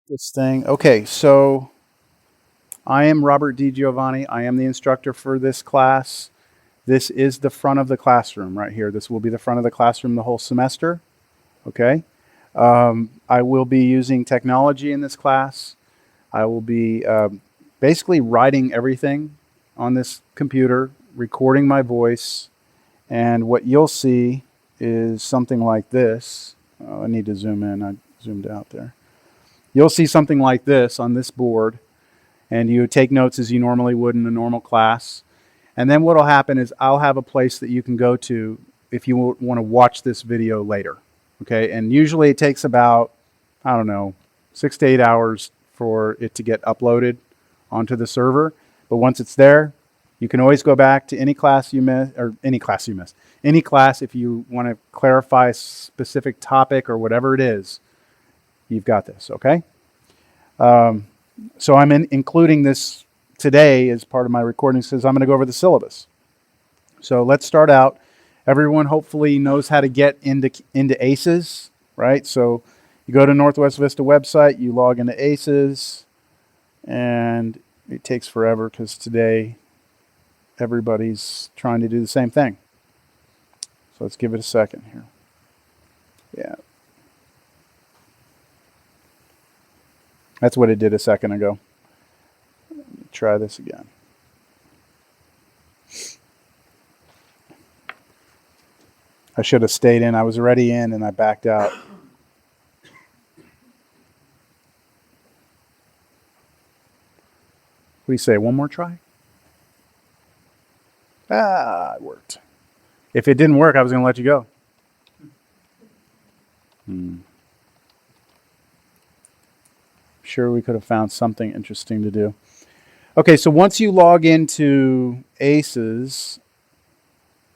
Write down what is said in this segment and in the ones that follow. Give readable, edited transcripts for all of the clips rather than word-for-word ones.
This thing. Okay, so I am Robert DiGiovanni. I am the instructor for this class. This is the front of the classroom right here. This will be the front of the classroom the whole semester. Okay. I will be using technology in this class. I will be basically writing everything on this computer, recording my voice, and what you'll see is something like this. Oh, I need to zoom in. I zoomed out there. You'll see something like this on this board, and you take notes as you normally would in a normal class. And then what will happen is I'll have a place that you can go to if you want to watch this video later. Okay, and usually it takes about, I don't know, 6 to 8 hours for it to get uploaded onto the server. But once it's there, you can always go back to any class you missed, or any class you missed. Any class, if you want to clarify a specific topic or whatever it is, you've got this, okay? So I'm including this today as part of my recording because I'm going to go over the syllabus. So let's start out. Everyone hopefully knows how to get into ACES, right? So you go to Northwest Vista website, you log into ACES, and it takes forever because today everybody's trying to do the same thing. So let's give it a second here. Yeah. That's what it did a second ago. Let me try this again. I should have stayed in. I was already in and I backed out. What do you say? One more try? It worked. If it didn't work, I was going to let you go. Sure, we could have found something interesting to do. Okay, so once you log into ACES,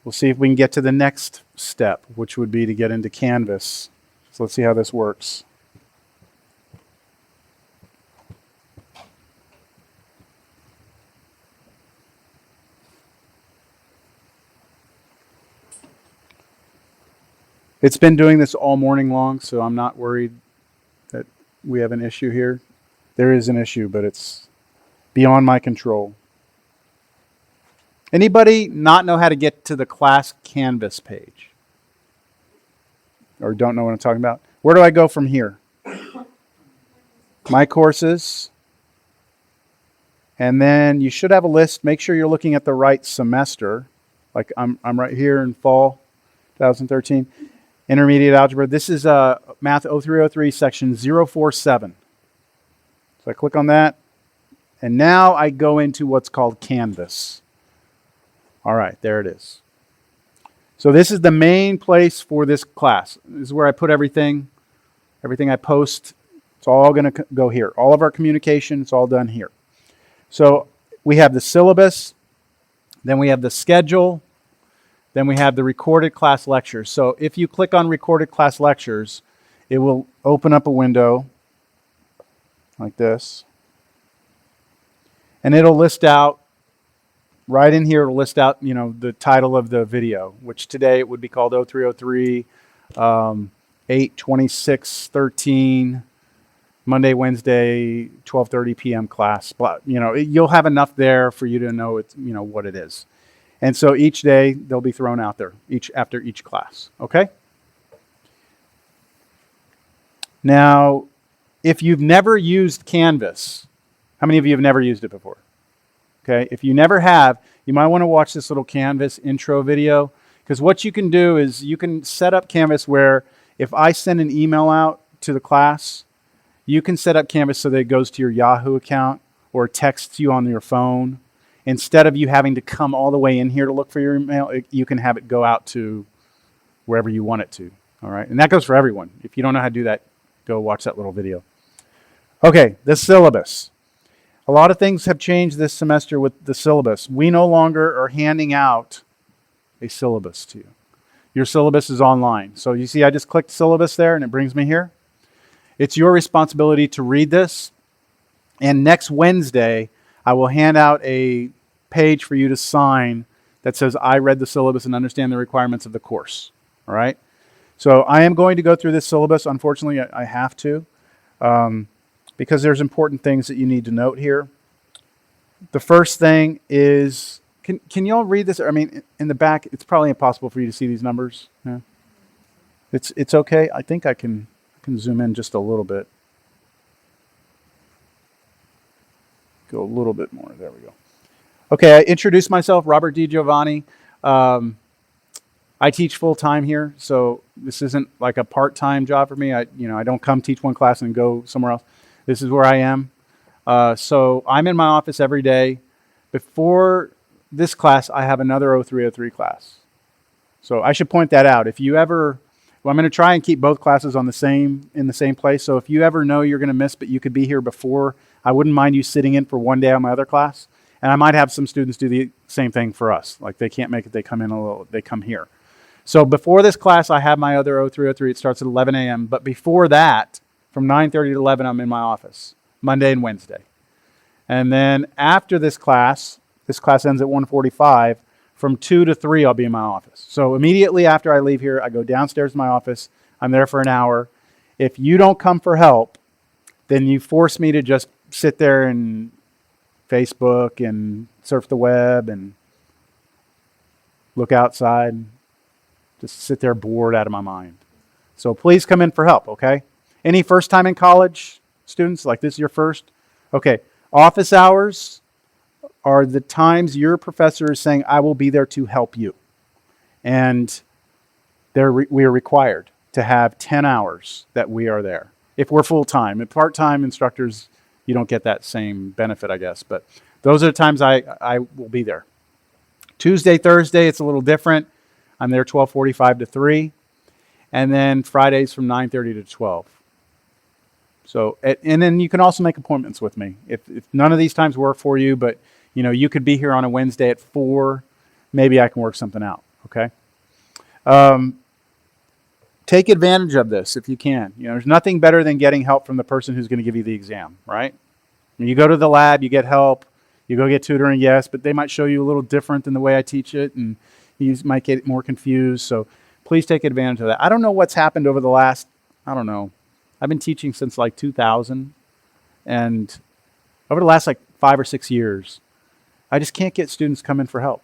we'll see if we can get to the next step, which would be to get into Canvas. So let's see how this works. It's been doing this all morning long, so I'm not worried that we have an issue here. There is an issue, but it's beyond my control. Anybody not know how to get to the class Canvas page? Or don't know what I'm talking about? Where do I go from here? My courses. And then you should have a list. Make sure you're looking at the right semester. Like I'm right here in fall 2013. Intermediate algebra. This is Math 0303 section 047. So I click on that. And now I go into what's called Canvas. All right, there it is. So this is the main place for this class. This is where I put everything. Everything I post, it's all going to go here. All of our communication, it's all done here. So we have the syllabus. Then we have the schedule. Then we have the recorded class lectures. So if you click on recorded class lectures, it will open up a window like this. And it'll list out, right in here, it'll list out, the title of the video, which today it would be called 0303, 8/26/13, Monday, Wednesday, 12:30 p.m. class. You'll have enough there for you to know it's, what it is. And so each day they'll be thrown out there, after each class. Okay? Now, if you've never used Canvas, how many of you have never used it before? Okay, if you never have, you might want to watch this little Canvas intro video, because what you can do is you can set up Canvas where if I send an email out to the class, you can set up Canvas so that it goes to your Yahoo account or texts you on your phone. Instead of you having to come all the way in here to look for your email, you can have it go out to wherever you want it to. All right, and that goes for everyone. If you don't know how to do that, go watch that little video. Okay, the syllabus. A lot of things have changed this semester with the syllabus. We no longer are handing out a syllabus to you. Your syllabus is online. So you see I just clicked syllabus there and it brings me here. It's your responsibility to read this. And next Wednesday, I will hand out a page for you to sign that says I read the syllabus and understand the requirements of the course. All right? So I am going to go through this syllabus. Unfortunately, I have to. because there's important things that you need to note here. The first thing is, can y'all read this? I mean, in the back, it's probably impossible for you to see these numbers. Yeah. It's okay. I think I can zoom in just a little bit. Go a little bit more. There we go. Okay, I introduced myself, Robert DiGiovanni. I teach full time here, so this isn't like a part-time job for me. I don't come teach one class and go somewhere else. This is where I am. So I'm in my office every day. Before this class, I have another 0303 class. So I should point that out. If you ever, well, I'm going to try and keep both classes in the same place. So if you ever know you're going to miss, but you could be here before, I wouldn't mind you sitting in for one day on my other class. And I might have some students do the same thing for us. Like they can't make it, they come here. So before this class, I have my other 0303. It starts at 11 a.m. But before that, from 9:30 to 11, I'm in my office, Monday and Wednesday. And then after this class ends at 1:45. From 2 to 3, I'll be in my office. So immediately after I leave here, I go downstairs to my office. I'm there for an hour. If you don't come for help, then you force me to just sit there and Facebook and surf the web and look outside. Just sit there bored out of my mind. So please come in for help, okay? Any first time in college students, like this is your first? Okay, office hours are the times your professor is saying, I will be there to help you. And we are required to have 10 hours that we are there. If we're full-time. If part-time instructors, you don't get that same benefit, I guess. But those are the times I will be there. Tuesday, Thursday, it's a little different. I'm there 12:45 to 3. And then Fridays from 9:30 to 12. So, and then you can also make appointments with me. If none of these times work for you, but you could be here on a Wednesday at 4. Maybe I can work something out, okay? Take advantage of this if you can. There's nothing better than getting help from the person who's going to give you the exam, right? When you go to the lab, you get help. You go get tutoring, yes, but they might show you a little different than the way I teach it, and you might get more confused. So please take advantage of that. I don't know what's happened over the last, I've been teaching since like 2000, and over the last like 5 or 6 years, I just can't get students come in for help.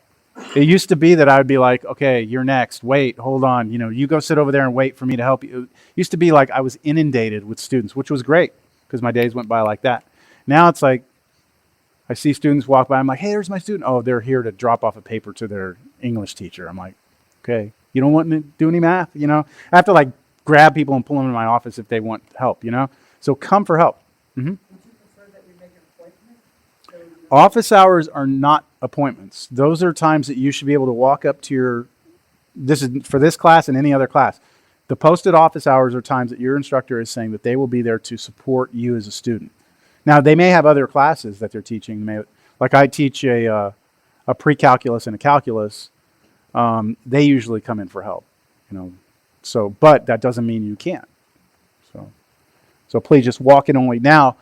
It used to be that I would be like, okay, you're next. Wait, hold on. You go sit over there and wait for me to help you. It used to be like I was inundated with students, which was great because my days went by like that. Now it's like I see students walk by. I'm like, hey, there's my student. Oh, they're here to drop off a paper to their English teacher. I'm like, okay, you don't want to do any math? I have to like grab people and pull them in my office if they want help, So come for help. Mm-hmm. Office hours are not appointments. Those are times that you should be able to walk up to this is for this class and any other class. The posted office hours are times that your instructor is saying that they will be there to support you as a student. Now, they may have other classes that they're teaching. Like I teach a pre-calculus and a calculus. They usually come in for help, So, but that doesn't mean you can't. So please just walk in only. Now,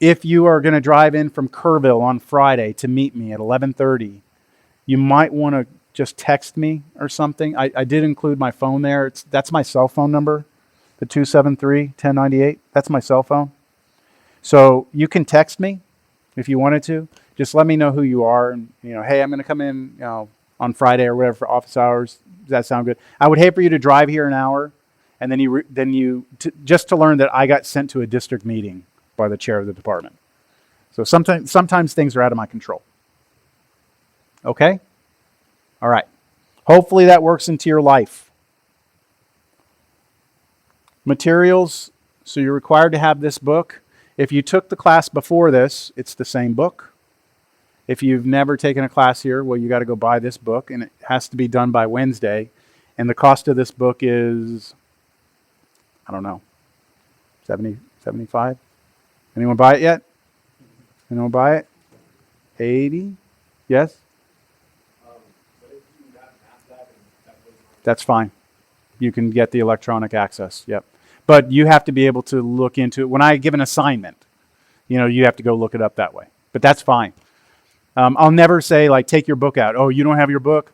if you are going to drive in from Kerrville on Friday to meet me at 11:30, you might want to just text me or something. I did include my phone there. That's my cell phone number, the 273-1098. That's my cell phone. So you can text me if you wanted to. Just let me know who you are. And, hey, I'm going to come in on Friday or whatever for office hours. Does that sound good? I would hate for you to drive here an hour and then just to learn that I got sent to a district meeting by the chair of the department. So sometimes things are out of my control. Okay? All right. Hopefully that works into your life. Materials. So you're required to have this book. If you took the class before this, it's the same book. If you've never taken a class here, well, you got to go buy this book, and it has to be done by Wednesday. And the cost of this book is, 70, 75? Anyone buy it yet? Anyone buy it? 80? Yes? That's fine. You can get the electronic access. Yep. But you have to be able to look into it. When I give an assignment, you have to go look it up that way. But that's fine. I'll never say, like, take your book out. Oh, you don't have your book?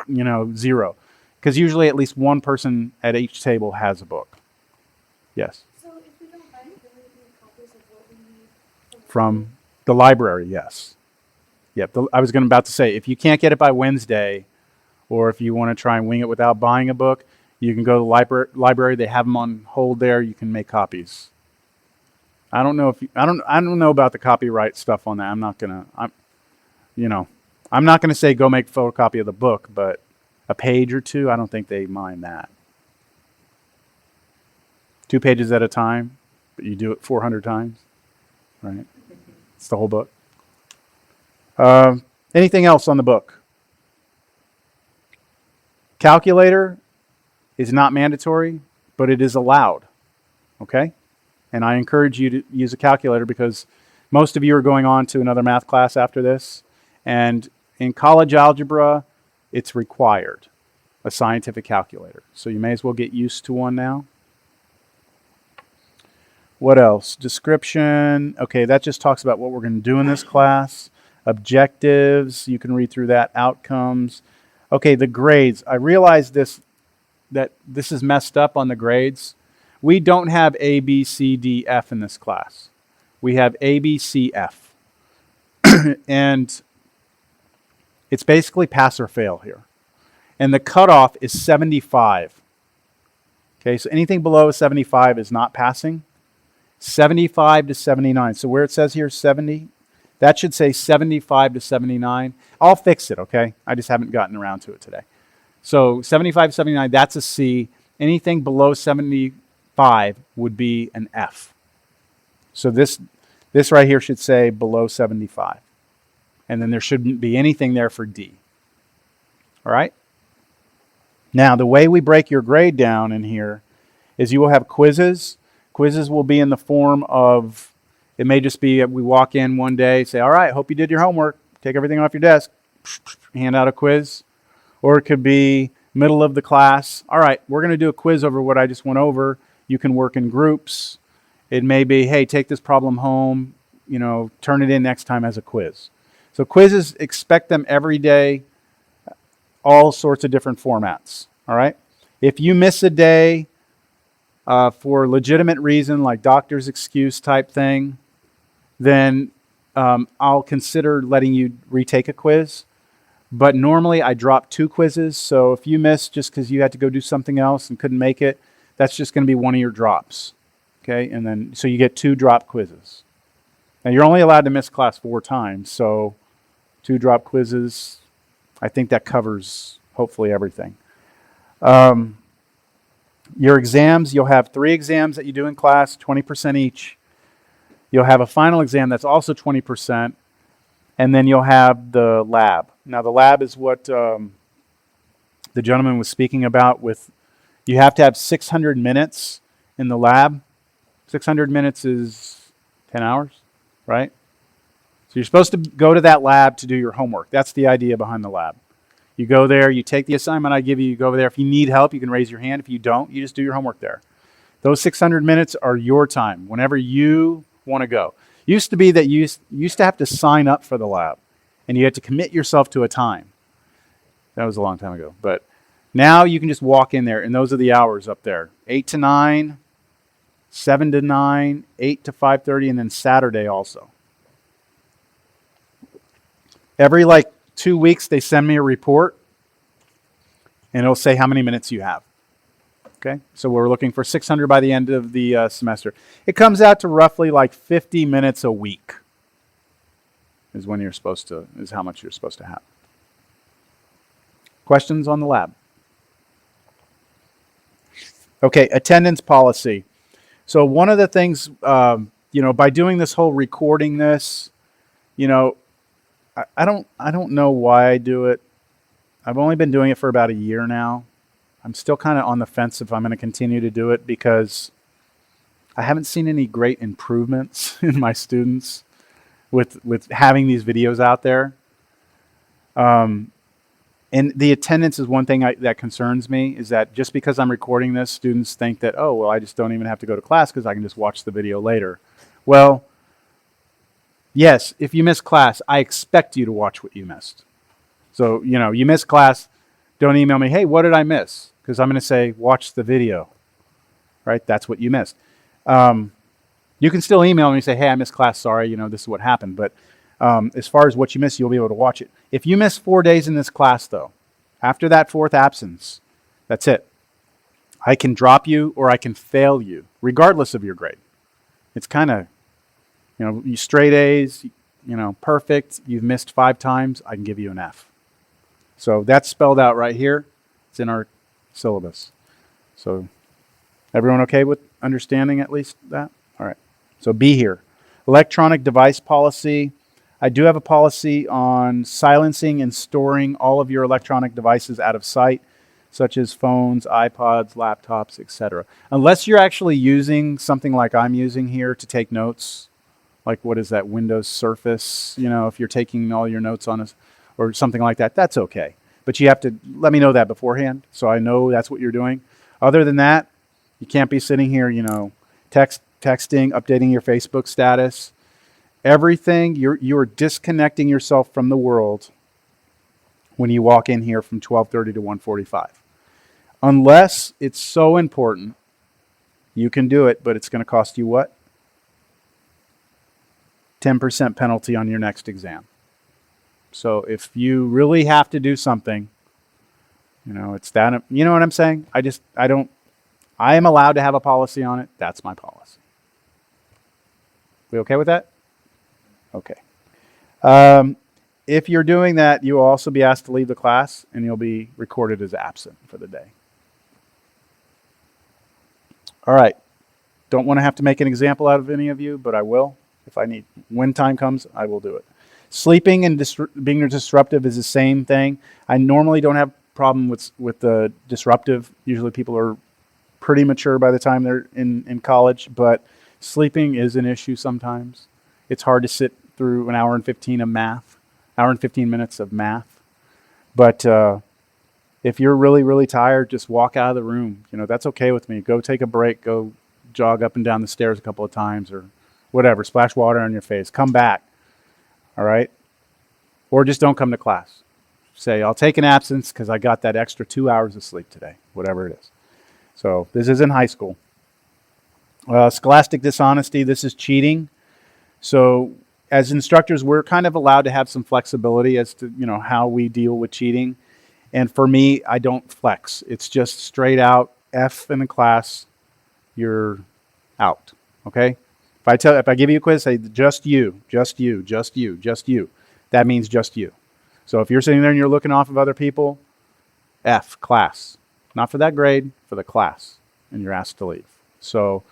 0. Because usually at least one person at each table has a book. Yes? So if we don't buy it, then we need copies of From the library, yes. Yep. I was about to say, if you can't get it by Wednesday, or if you want to try and wing it without buying a book, you can go to the library. They have them on hold there. You can make copies. I don't know if I don't know about the copyright stuff on that. I'm not gonna say go make a photocopy of the book, but a page or two, I don't think they mind that. 2 pages at a time, but you do it 400 times, right? It's the whole book. Anything else on the book? Calculator is not mandatory, but it is allowed, okay? And I encourage you to use a calculator because most of you are going on to another math class after this. And in college algebra, it's required, a scientific calculator. So you may as well get used to one now. What else? Description. Okay, that just talks about what we're going to do in this class. Objectives. You can read through that. Outcomes. Okay, the grades. I realize that this is messed up on the grades. We don't have A, B, C, D, F in this class. We have A, B, C, F. And it's basically pass or fail here. And the cutoff is 75. Okay, so anything below a 75 is not passing. 75 to 79. So where it says here 70, that should say 75 to 79. I'll fix it, okay? I just haven't gotten around to it today. So 75 to 79, that's a C. Anything below 75 would be an F. So this right here should say below 75. And then there shouldn't be anything there for D. All right? Now, the way we break your grade down in here is you will have quizzes. Quizzes will be in the form of, it may just be we walk in one day, say, all right, hope you did your homework. Take everything off your desk. Hand out a quiz. Or it could be middle of the class. All right, we're going to do a quiz over what I just went over. You can work in groups. It may be, hey, take this problem home, turn it in next time as a quiz. So quizzes, expect them every day, all sorts of different formats, all right? If you miss a day for a legitimate reason, like doctor's excuse type thing, then I'll consider letting you retake a quiz. But normally I drop 2 quizzes, so if you miss just because you had to go do something else and couldn't make it, that's just going to be one of your drops, okay? And then, so you get 2 drop quizzes. Now you're only allowed to miss class 4 times, so 2 drop quizzes, I think that covers hopefully everything. Your exams, you'll have 3 exams that you do in class, 20% each. You'll have a final exam that's also 20%, and then you'll have the lab. Now the lab is what the gentleman was speaking about with, you have to have 600 minutes in the lab. 600 minutes is 10 hours, right? So you're supposed to go to that lab to do your homework. That's the idea behind the lab. You go there, you take the assignment I give you, you go over there. If you need help, you can raise your hand. If you don't, you just do your homework there. Those 600 minutes are your time, whenever you want to go. Used to be that you used to have to sign up for the lab, and you had to commit yourself to a time. That was a long time ago. But now you can just walk in there, and those are the hours up there. 8 to 9, 7 to 9, 8 to 5:30, and then Saturday also. Every 2 weeks, they send me a report, and it'll say how many minutes you have. Okay, so we're looking for 600 by the end of the semester. It comes out to roughly 50 minutes a week is how much you're supposed to have. Questions on the lab? Okay, attendance policy. So one of the things, by doing this whole recording this, I don't know why I do it. I've only been doing it for about a year now. I'm still kind of on the fence if I'm going to continue to do it because I haven't seen any great improvements in my students with having these videos out there. And the attendance is one thing that concerns me, is that just because I'm recording this, students think that, oh, well, I just don't even have to go to class because I can just watch the video later. Well, yes, if you miss class, I expect you to watch what you missed. So, you miss class, don't email me, hey, what did I miss? Because I'm going to say, watch the video, right? That's what you missed. You can still email me and say, hey, I missed class, sorry, this is what happened. But as far as what you missed, you'll be able to watch it. If you miss 4 days in this class, though, after that fourth absence, that's it. I can drop you or I can fail you, regardless of your grade. It's kind of, you straight A's, perfect. You've missed 5 times, I can give you an F. So that's spelled out right here. It's in our syllabus. So everyone okay with understanding at least that? All right. So B here. Electronic device policy. I do have a policy on silencing and storing all of your electronic devices out of sight, such as phones, iPods, laptops, etc. Unless you're actually using something like I'm using here to take notes, like what is that, Windows Surface, if you're taking all your notes on or something like that, that's okay. But you have to let me know that beforehand so I know that's what you're doing. Other than that, you can't be sitting here, texting, updating your Facebook status. Everything, you're disconnecting yourself from the world when you walk in here from 12:30 to 1:45. Unless it's so important, you can do it, but it's going to cost you what? 10% penalty on your next exam. So if you really have to do something, it's that, you know what I'm saying? I am allowed to have a policy on it. That's my policy. We okay with that? Okay. If you're doing that, you will also be asked to leave the class and you'll be recorded as absent for the day. All right. Don't want to have to make an example out of any of you, but I will. If I need, when time comes, I will do it. Sleeping and being disruptive is the same thing. I normally don't have a problem with the disruptive. Usually people are pretty mature by the time they're in college, but sleeping is an issue sometimes. It's hard to sit through an hour and 15 minutes of math. But if you're really, really tired, just walk out of the room. That's okay with me. Go take a break. Go jog up and down the stairs a couple of times or whatever. Splash water on your face. Come back. All right? Or just don't come to class. Say, I'll take an absence because I got that extra 2 hours of sleep today, whatever it is. So this is in high school. Scholastic dishonesty, this is cheating. So as instructors, we're kind of allowed to have some flexibility as to how we deal with cheating. And for me, I don't flex. It's just straight out F in the class, you're out. Okay? If I give you a quiz, say just you, just you, just you, just you. That means just you. So if you're sitting there and you're looking off of other people, F, class. Not for that grade, for the class. And you're asked to leave. So,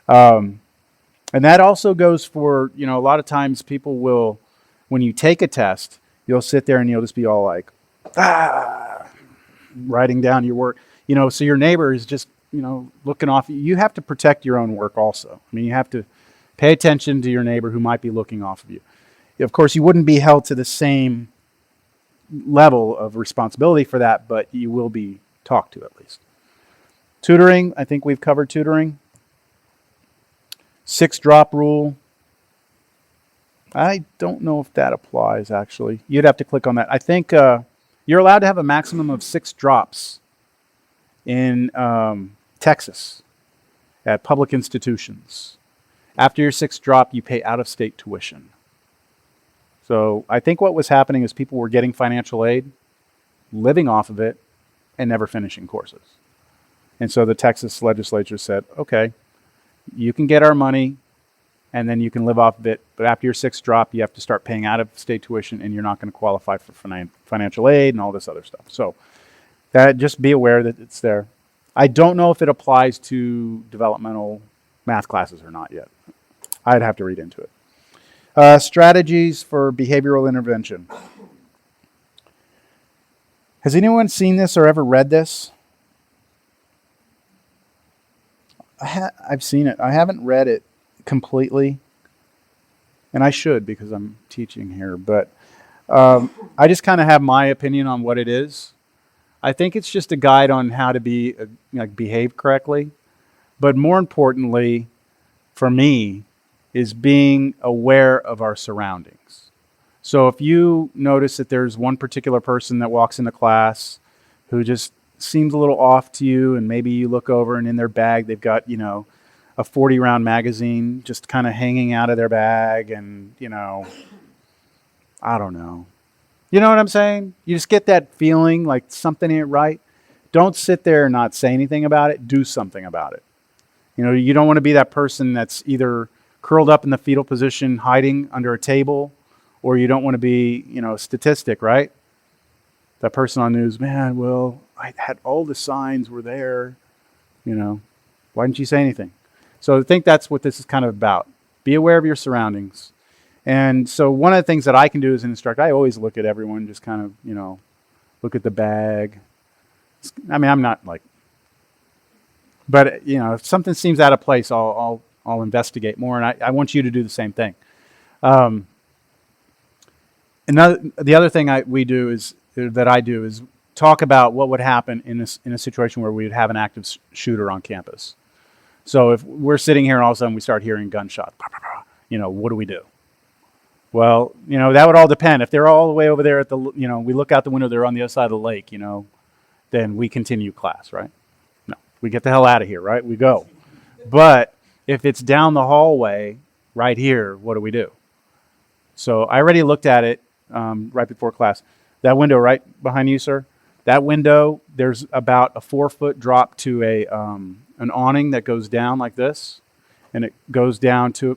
and that also goes for, a lot of times people will, when you take a test, you'll sit there and you'll just be all like, writing down your work. So your neighbor is just, looking off. You have to protect your own work also. You have to pay attention to your neighbor who might be looking off of you. Of course, you wouldn't be held to the same level of responsibility for that, but you will be talked to at least. Tutoring, I think we've covered tutoring. 6-drop rule. I don't know if that applies, actually. You'd have to click on that. I think you're allowed to have a maximum of 6 drops in Texas at public institutions. After your 6th drop, you pay out-of-state tuition. So I think what was happening is people were getting financial aid, living off of it, and never finishing courses. And so the Texas legislature said, okay, you can get our money, and then you can live off of it, but after your 6th drop, you have to start paying out-of-state tuition, and you're not going to qualify for financial aid and all this other stuff. So just be aware that it's there. I don't know if it applies to developmental math classes or not yet. I'd have to read into it. Strategies for behavioral intervention. Has anyone seen this or ever read this? I've seen it. I haven't read it completely, and I should because I'm teaching here, but I just kind of have my opinion on what it is. I think it's just a guide on how to behave correctly, but more importantly, for me, is being aware of our surroundings. So if you notice that there's one particular person that walks into class who just seems a little off to you, and maybe you look over and in their bag they've got, a 40-round magazine just kind of hanging out of their bag, and I don't know. You know what I'm saying? You just get that feeling like something ain't right. Don't sit there and not say anything about it. Do something about it. You don't want to be that person that's either curled up in the fetal position hiding under a table, or you don't want to be, a statistic, right? That person on news, man, well, I had all the signs were there, Why didn't you say anything? So I think that's what this is kind of about. Be aware of your surroundings. And so one of the things that I can do as an instructor, I always look at everyone, just kind of, look at the bag. I mean, I'm not like, but if something seems out of place, I'll investigate more, and I want you to do the same thing. The other thing I do is talk about what would happen in a situation where we would have an active shooter on campus. So if we're sitting here and all of a sudden we start hearing gunshots, what do we do? Well, that would all depend. If they're all the way over there at we look out the window, they're on the other side of the lake, then we continue class, right? No, we get the hell out of here, right? We go. But if it's down the hallway right here, what do we do? So I already looked at it right before class. That window right behind you, sir, that window, there's about a 4-foot drop to an awning that goes down like this, and it goes down to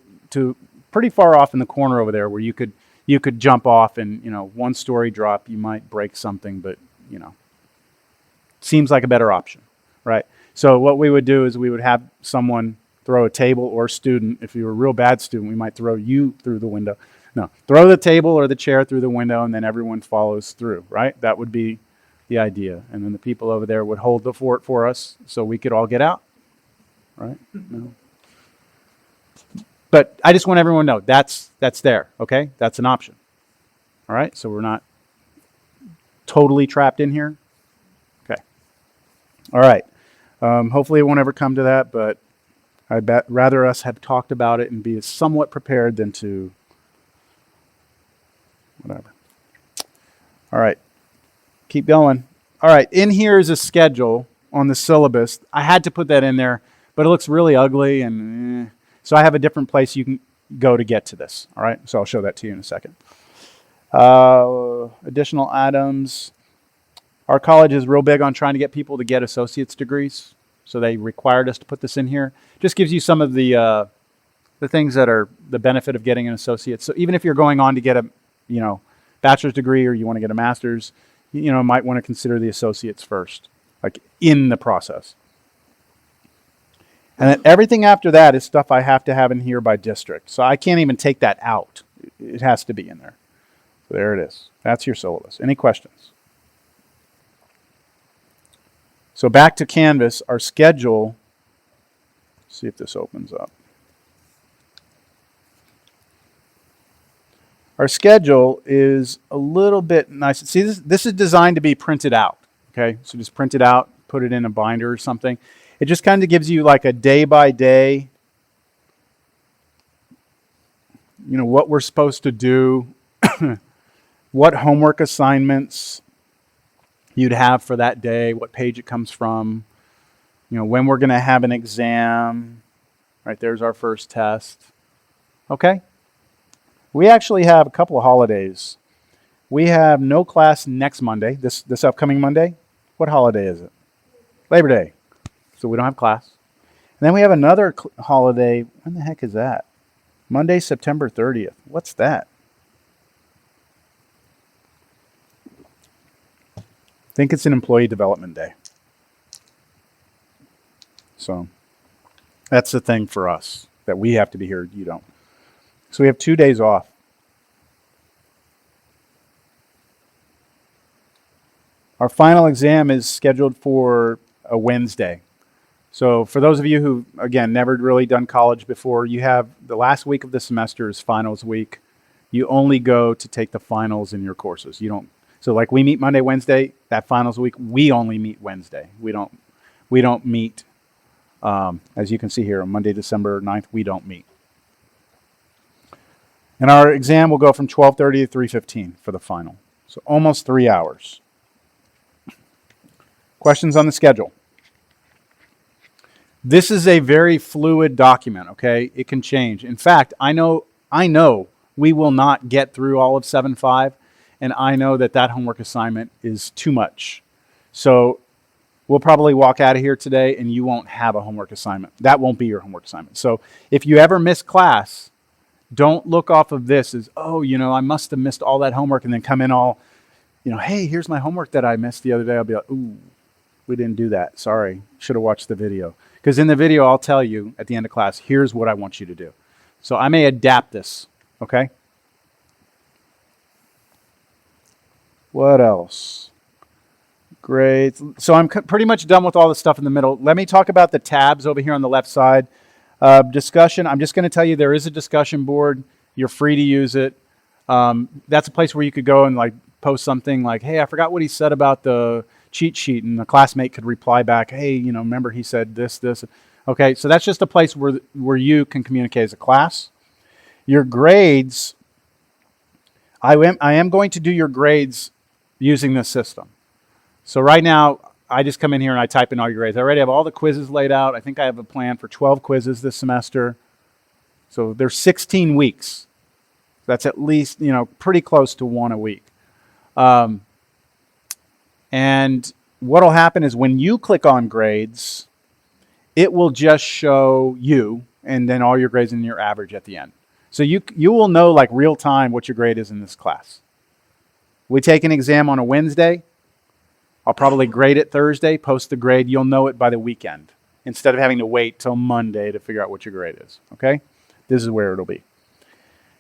pretty far off in the corner over there where you could jump off, and 1-story drop, you might break something, but seems like a better option, right? So what we would do is we would have someone throw a table, or student. If you were a real bad student, we might throw you through the window. No, throw the table or the chair through the window, and then everyone follows through, right? That would be the idea. And then the people over there would hold the fort for us so we could all get out, right? No. But I just want everyone to know that's there, okay? That's an option, all right? So we're not totally trapped in here. Okay. All right. Hopefully it won't ever come to that, but I'd rather us have talked about it and be somewhat prepared than to whatever. All right. Keep going. All right. In here is a schedule on the syllabus. I had to put that in there, but it looks really ugly, and so I have a different place you can go to get to this. All right. So I'll show that to you in a second. Additional items. Our college is real big on trying to get people to get associate's degrees, so they required us to put this in here. Just gives you some of the things that are the benefit of getting an associate. So even if you're going on to get a bachelor's degree, or you want to get a master's, might want to consider the associates first, like in the process. And then everything after that is stuff I have to have in here by district. So I can't even take that out. It has to be in there. So there it is. That's your syllabus. Any questions? So back to Canvas, our schedule. See if this opens up. Our schedule is a little bit nice. See, this is designed to be printed out. Okay, so just print it out, put it in a binder or something. It just kind of gives you like a day by day, what we're supposed to do, what homework assignments you'd have for that day, what page it comes from, when we're going to have an exam. Right, there's our first test. Okay? We actually have a couple of holidays. We have no class next Monday, this upcoming Monday. What holiday is it? Labor Day. So we don't have class. And then we have another holiday. When the heck is that? Monday, September 30th. What's that? I think it's an employee development day. So that's the thing for us, that we have to be here, you don't. So we have 2 days off. Our final exam is scheduled for a Wednesday. So for those of you who, again, never really done college before, you have the last week of the semester is finals week. You only go to take the finals in your courses. You don't. So like we meet Monday, Wednesday, that finals week, we only meet Wednesday. We don't meet, as you can see here, on Monday, December 9th, we don't meet. And our exam will go from 12:30 to 3:15 for the final. So almost 3 hours. Questions on the schedule? This is a very fluid document, okay? It can change. In fact, I know we will not get through all of 7.5, and I know that homework assignment is too much. So we'll probably walk out of here today and you won't have a homework assignment. That won't be your homework assignment. So if you ever miss class, don't look off of this as, oh, I must have missed all that homework, and then come in all, hey, here's my homework that I missed the other day. I'll be like, ooh, we didn't do that. Sorry. Should have watched the video. Because in the video, I'll tell you at the end of class, here's what I want you to do. So I may adapt this, okay? What else? Great. So I'm pretty much done with all the stuff in the middle. Let me talk about the tabs over here on the left side. Discussion. I'm just going to tell you there is a discussion board. You're free to use it. That's a place where you could go and like post something like, hey, I forgot what he said about the cheat sheet, and the classmate could reply back, hey, remember he said this. Okay, so that's just a place where you can communicate as a class. Your grades, I am going to do your grades using this system. So right now, I just come in here and I type in all your grades. I already have all the quizzes laid out. I think I have a plan for 12 quizzes this semester. So there's 16 weeks. That's at least, pretty close to one a week. And what will happen is when you click on grades, it will just show you and then all your grades and your average at the end. So you will know like real time what your grade is in this class. We take an exam on a Wednesday. I'll probably grade it Thursday, post the grade. You'll know it by the weekend instead of having to wait till Monday to figure out what your grade is. Okay? This is where it'll be.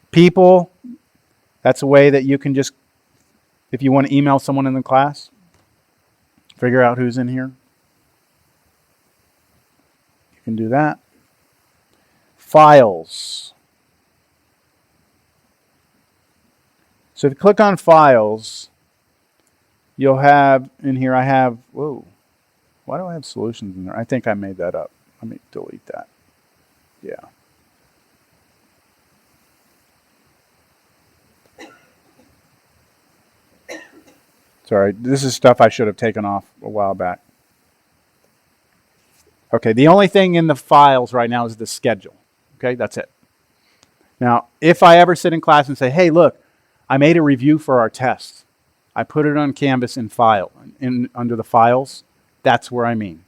People, that's a way that you can just, if you want to email someone in the class, figure out who's in here. You can do that. Files. So if you click on files, you'll have in here, why do I have solutions in there? I think I made that up. Let me delete that. Yeah. Sorry, this is stuff I should have taken off a while back. Okay, the only thing in the files right now is the schedule. Okay, that's it. Now, if I ever sit in class and say, hey, look, I made a review for our test. I put it on Canvas in file, under the files. That's where I mean.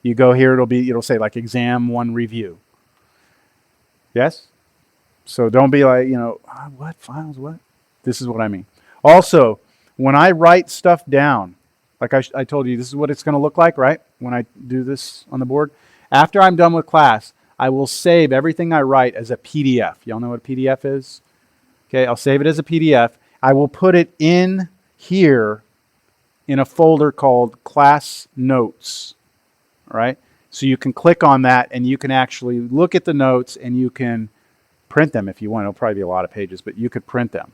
You go here, it'll say like exam 1 review. Yes? So don't be like, what files, what? This is what I mean. Also, when I write stuff down, like I told you, this is what it's going to look like, right? When I do this on the board. After I'm done with class, I will save everything I write as a PDF. Y'all know what a PDF is? Okay, I'll save it as a PDF. I will put it in here in a folder called Class Notes. All right? So you can click on that and you can actually look at the notes and you can print them if you want. It'll probably be a lot of pages, but you could print them.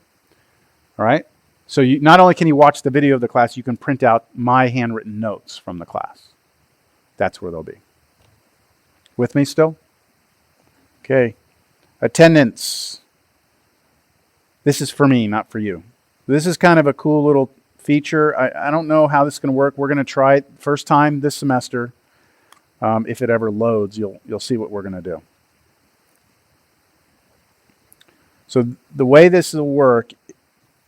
All right? So not only can you watch the video of the class, you can print out my handwritten notes from the class. That's where they'll be. With me still? Okay. Attendance. This is for me, not for you. This is kind of a cool little feature. I don't know how this is going to work. We're going to try it first time this semester. If it ever loads, you'll see what we're going to do. So the way this will work,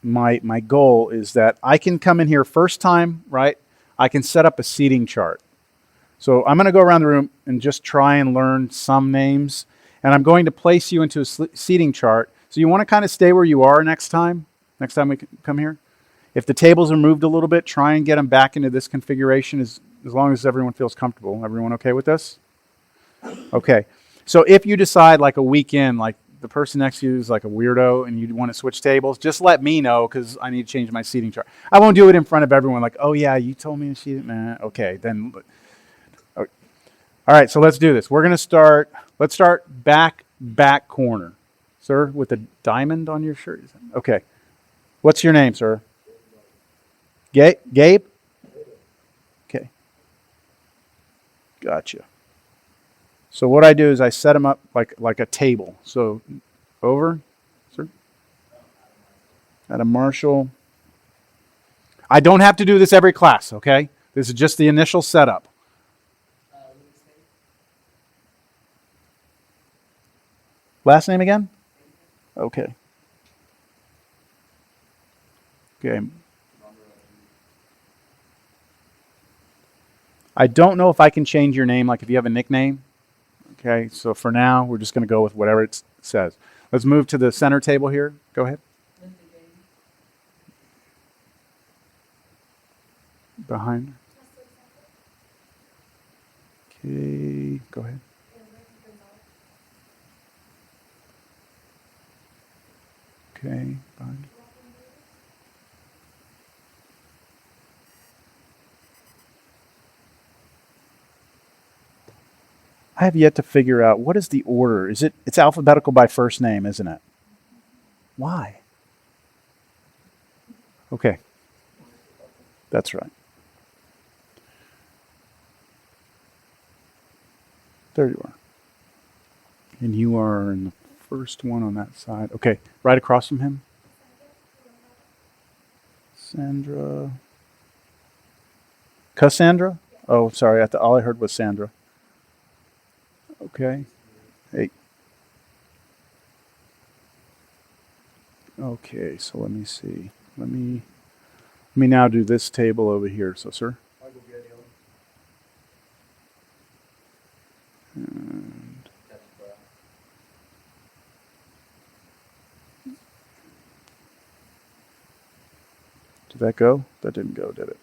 my goal is that I can come in here first time, right? I can set up a seating chart. So I'm going to go around the room and just try and learn some names. And I'm going to place you into a seating chart. So you want to kind of stay where you are next time we come here. If the tables are moved a little bit, try and get them back into this configuration as long as everyone feels comfortable. Everyone okay with this? Okay. So if you decide like a weekend, like the person next to you is like a weirdo and you want to switch tables, just let me know because I need to change my seating chart. I won't do it in front of everyone like, oh yeah, you told me to seat it, man. Okay, then. Okay. All right, so let's do this. We're going to start, let's start back corner. Sir, with a diamond on your shirt? Okay. What's your name, sir? Gabe? Okay. Gotcha. So what I do is I set them up like a table. So over, sir. Adam Marshall. I don't have to do this every class, okay? This is just the initial setup. Last name again? Okay. Okay. I don't know if I can change your name, like if you have a nickname. Okay, so for now, we're just going to go with whatever it says. Let's move to the center table here. Go ahead. Behind. Okay, go ahead. Okay, behind. I have yet to figure out what is the order. It's alphabetical by first name, isn't it? Why? Okay, that's right. There you are. And you are in the first one on that side. Okay, right across from him. Sandra. Cassandra? Oh, sorry. All I heard was Sandra. Okay. Hey. Okay, so let me see. Let me now do this table over here. So, sir. And did that go? That didn't go, did it?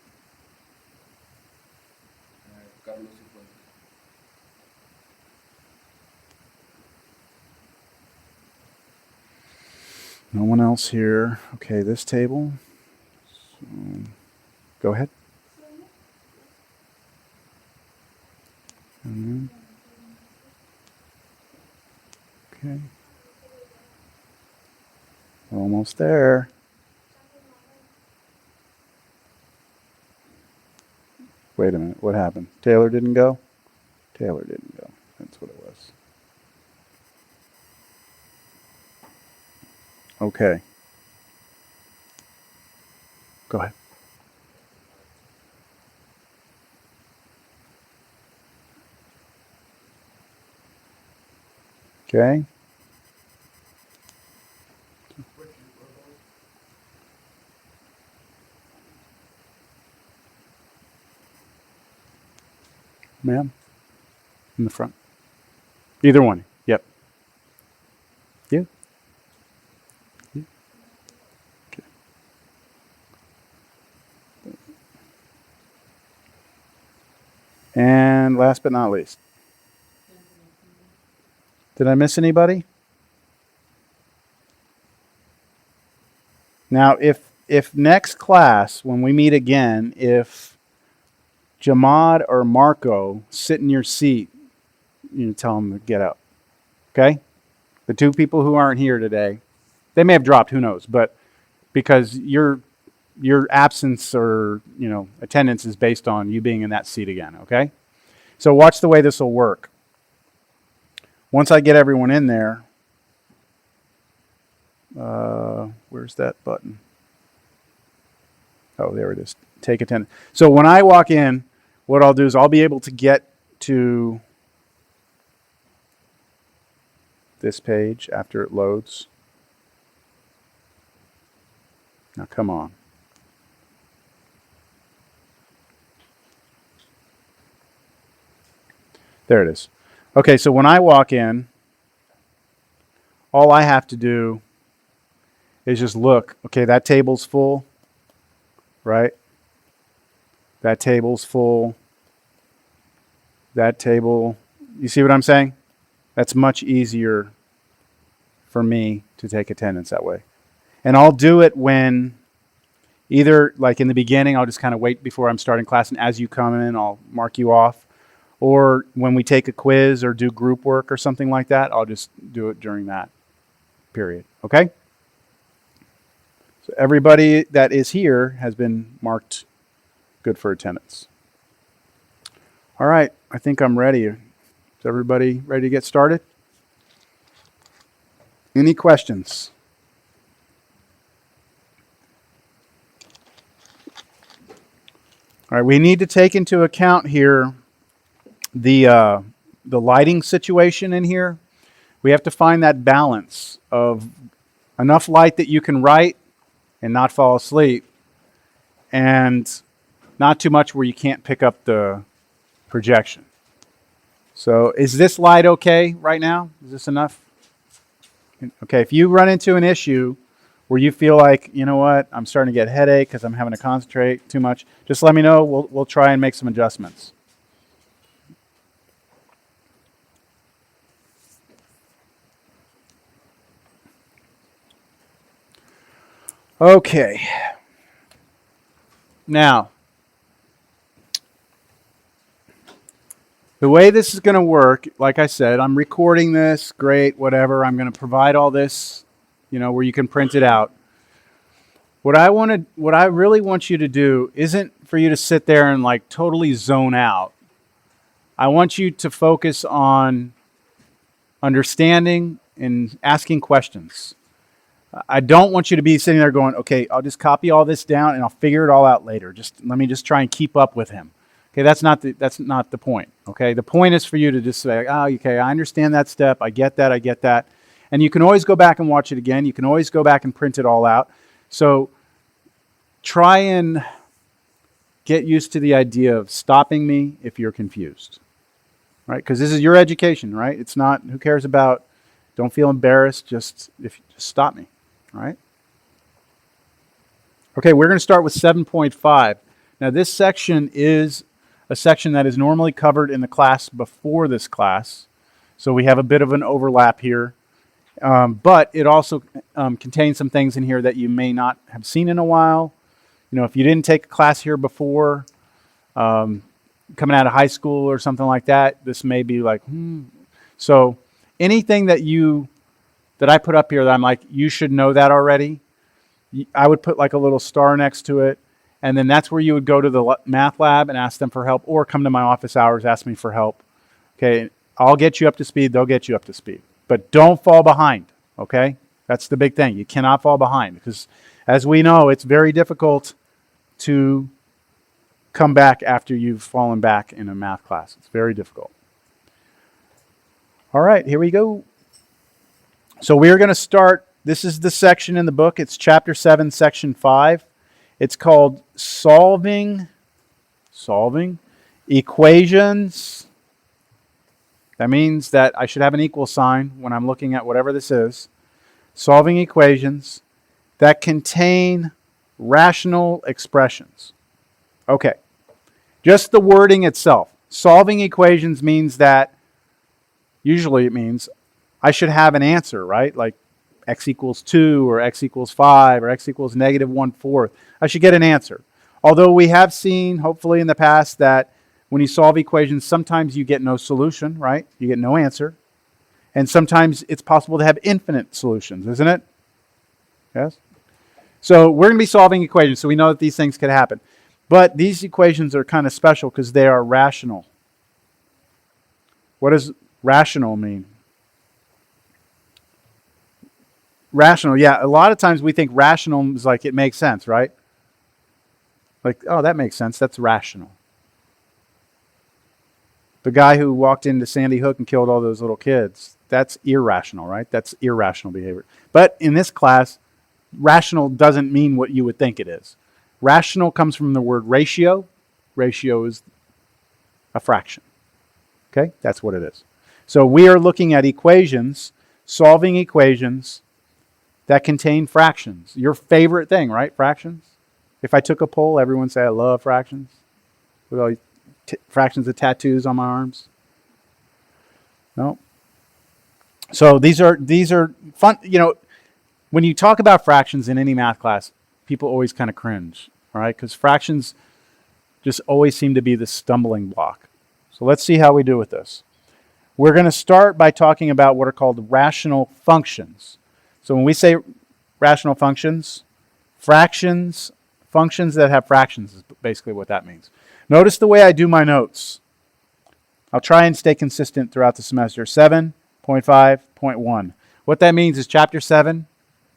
No one else here. Okay, this table. So, go ahead. And then, okay. Almost there. Wait a minute. What happened? Taylor didn't go? Taylor didn't go. That's what it was. Okay. Go ahead. Okay. Ma'am? In the front. Either one. Yep. You? You? Okay. And last but not least. Did I miss anybody? Now, if next class, when we meet again, if Jamad or Marco sit in your seat, you tell them to get up. Okay? The two people who aren't here today, they may have dropped, who knows, but because your absence or attendance is based on you being in that seat again. Okay? So watch the way this will work. Once I get everyone in there, where's that button? Oh, there it is. Take attendance. So when I walk in, what I'll do is I'll be able to get to this page after it loads. Now come on. There it is. Okay, so when I walk in, all I have to do is just look. Okay, that table's full, right? That table's full. That table, you see what I'm saying? That's much easier for me to take attendance that way. And I'll do it when either like in the beginning, I'll just kind of wait before I'm starting class, and as you come in, I'll mark you off. Or when we take a quiz or do group work or something like that, I'll just do it during that period. Okay? So everybody that is here has been marked good for attendance. All right, I think I'm ready. Is everybody ready to get started? Any questions? All right, we need to take into account here the lighting situation in here. We have to find that balance of enough light that you can write and not fall asleep, and not too much where you can't pick up the projection. So is this light okay right now? Is this enough? Okay, if you run into an issue where you feel like, you know what, I'm starting to get a headache because I'm having to concentrate too much, just let me know. We'll try and make some adjustments. Okay. Now, the way this is going to work, like I said, I'm recording this, great, whatever. I'm going to provide all this, where you can print it out. What I really want you to do isn't for you to sit there and like totally zone out. I want you to focus on understanding and asking questions. I don't want you to be sitting there going, okay, I'll just copy all this down and I'll figure it all out later. Let me try and keep up with him. Okay, that's not the point. Okay, the point is for you to just say, oh, okay, I understand that step. I get that. And you can always go back and watch it again. You can always go back and print it all out. So try and get used to the idea of stopping me if you're confused, right? Because this is your education, right? It's not, who cares about, don't feel embarrassed, just stop me, all right? Okay, we're going to start with 7.5. Now this section is a section that is normally covered in the class before this class, so we have a bit of an overlap here. But it also contains some things in here that you may not have seen in a while. If you didn't take a class here before, coming out of high school or something like that, this may be like, So anything that I put up here that I'm like, you should know that already, I would put like a little star next to it. And then that's where you would go to the math lab and ask them for help, or come to my office hours, ask me for help. Okay, I'll get you up to speed. They'll get you up to speed. But don't fall behind, okay? That's the big thing. You cannot fall behind because, as we know, it's very difficult to come back after you've fallen back in a math class. It's very difficult. All right, here we go. So we're going to start. This is the section in the book. It's chapter 7, section 5. It's called Solving Equations. That means that I should have an equal sign when I'm looking at whatever this is. Solving equations that contain rational expressions. Okay, just the wording itself. Solving equations means that, usually it means I should have an answer, right? Like x equals 2 or x equals 5 or x equals negative 1/4. I should get an answer. Although we have seen, hopefully in the past, that when you solve equations, sometimes you get no solution, right? You get no answer. And sometimes it's possible to have infinite solutions, isn't it? Yes? So we're going to be solving equations, so we know that these things could happen. But these equations are kind of special because they are rational. What does rational mean? Rational, yeah. A lot of times we think rational is like it makes sense, right? Like, oh, that makes sense. That's rational. The guy who walked into Sandy Hook and killed all those little kids, that's irrational, right? That's irrational behavior. But in this class, rational doesn't mean what you would think it is. Rational comes from the word ratio. Ratio is a fraction. Okay? That's what it is. So we are looking at equations, solving equations that contain fractions. Your favorite thing, right? Fractions? If I took a poll, everyone would say I love fractions. With all these fractions of tattoos on my arms. No. So these are fun. When you talk about fractions in any math class, people always kind of cringe, right? Because fractions just always seem to be the stumbling block. So let's see how we do with this. We're going to start by talking about what are called rational functions. So when we say rational functions, functions that have fractions is basically what that means. Notice the way I do my notes. I'll try and stay consistent throughout the semester. 7.5.1. What that means is chapter 7,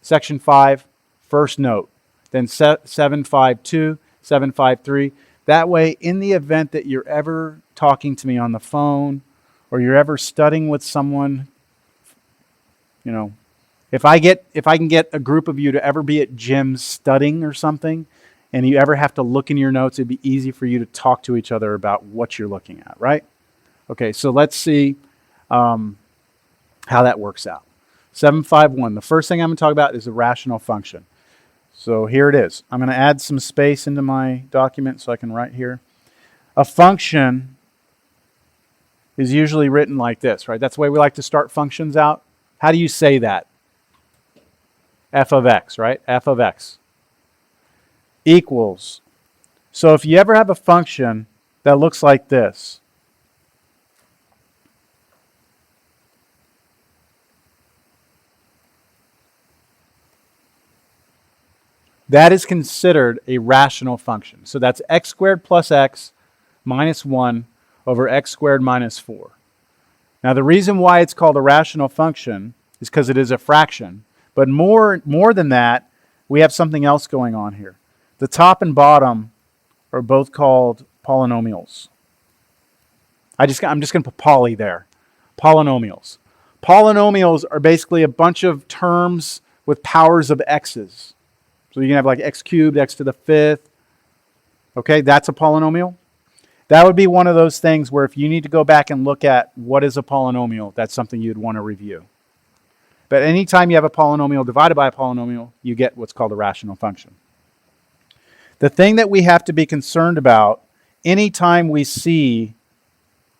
section 5, first note. Then 7.5.2, 7.5.3. That way, in the event that you're ever talking to me on the phone or you're ever studying with someone You know, if I can get a group of you to ever be at gym studying or something, and you ever have to look in your notes, it'd be easy for you to talk to each other about what you're looking at, right? Okay, so let's see how that works out. 751. The first thing I'm going to talk about is a rational function. So here it is. I'm going to add some space into my document so I can write here. A function is usually written like this, right? That's the way we like to start functions out. How do you say that? F of x, right? F of x equals. So if you ever have a function that looks like this, that is considered a rational function. So that's x squared plus x minus 1 over x squared minus 4. Now the reason why it's called a rational function is because it is a fraction. But more than that, we have something else going on here. The top and bottom are both called polynomials. I'm just going to put poly there. Polynomials. Polynomials are basically a bunch of terms with powers of x's. So you can have like x cubed, x to the fifth. Okay, that's a polynomial. That would be one of those things where if you need to go back and look at what is a polynomial, that's something you'd want to review. But anytime you have a polynomial divided by a polynomial, you get what's called a rational function. The thing that we have to be concerned about anytime we see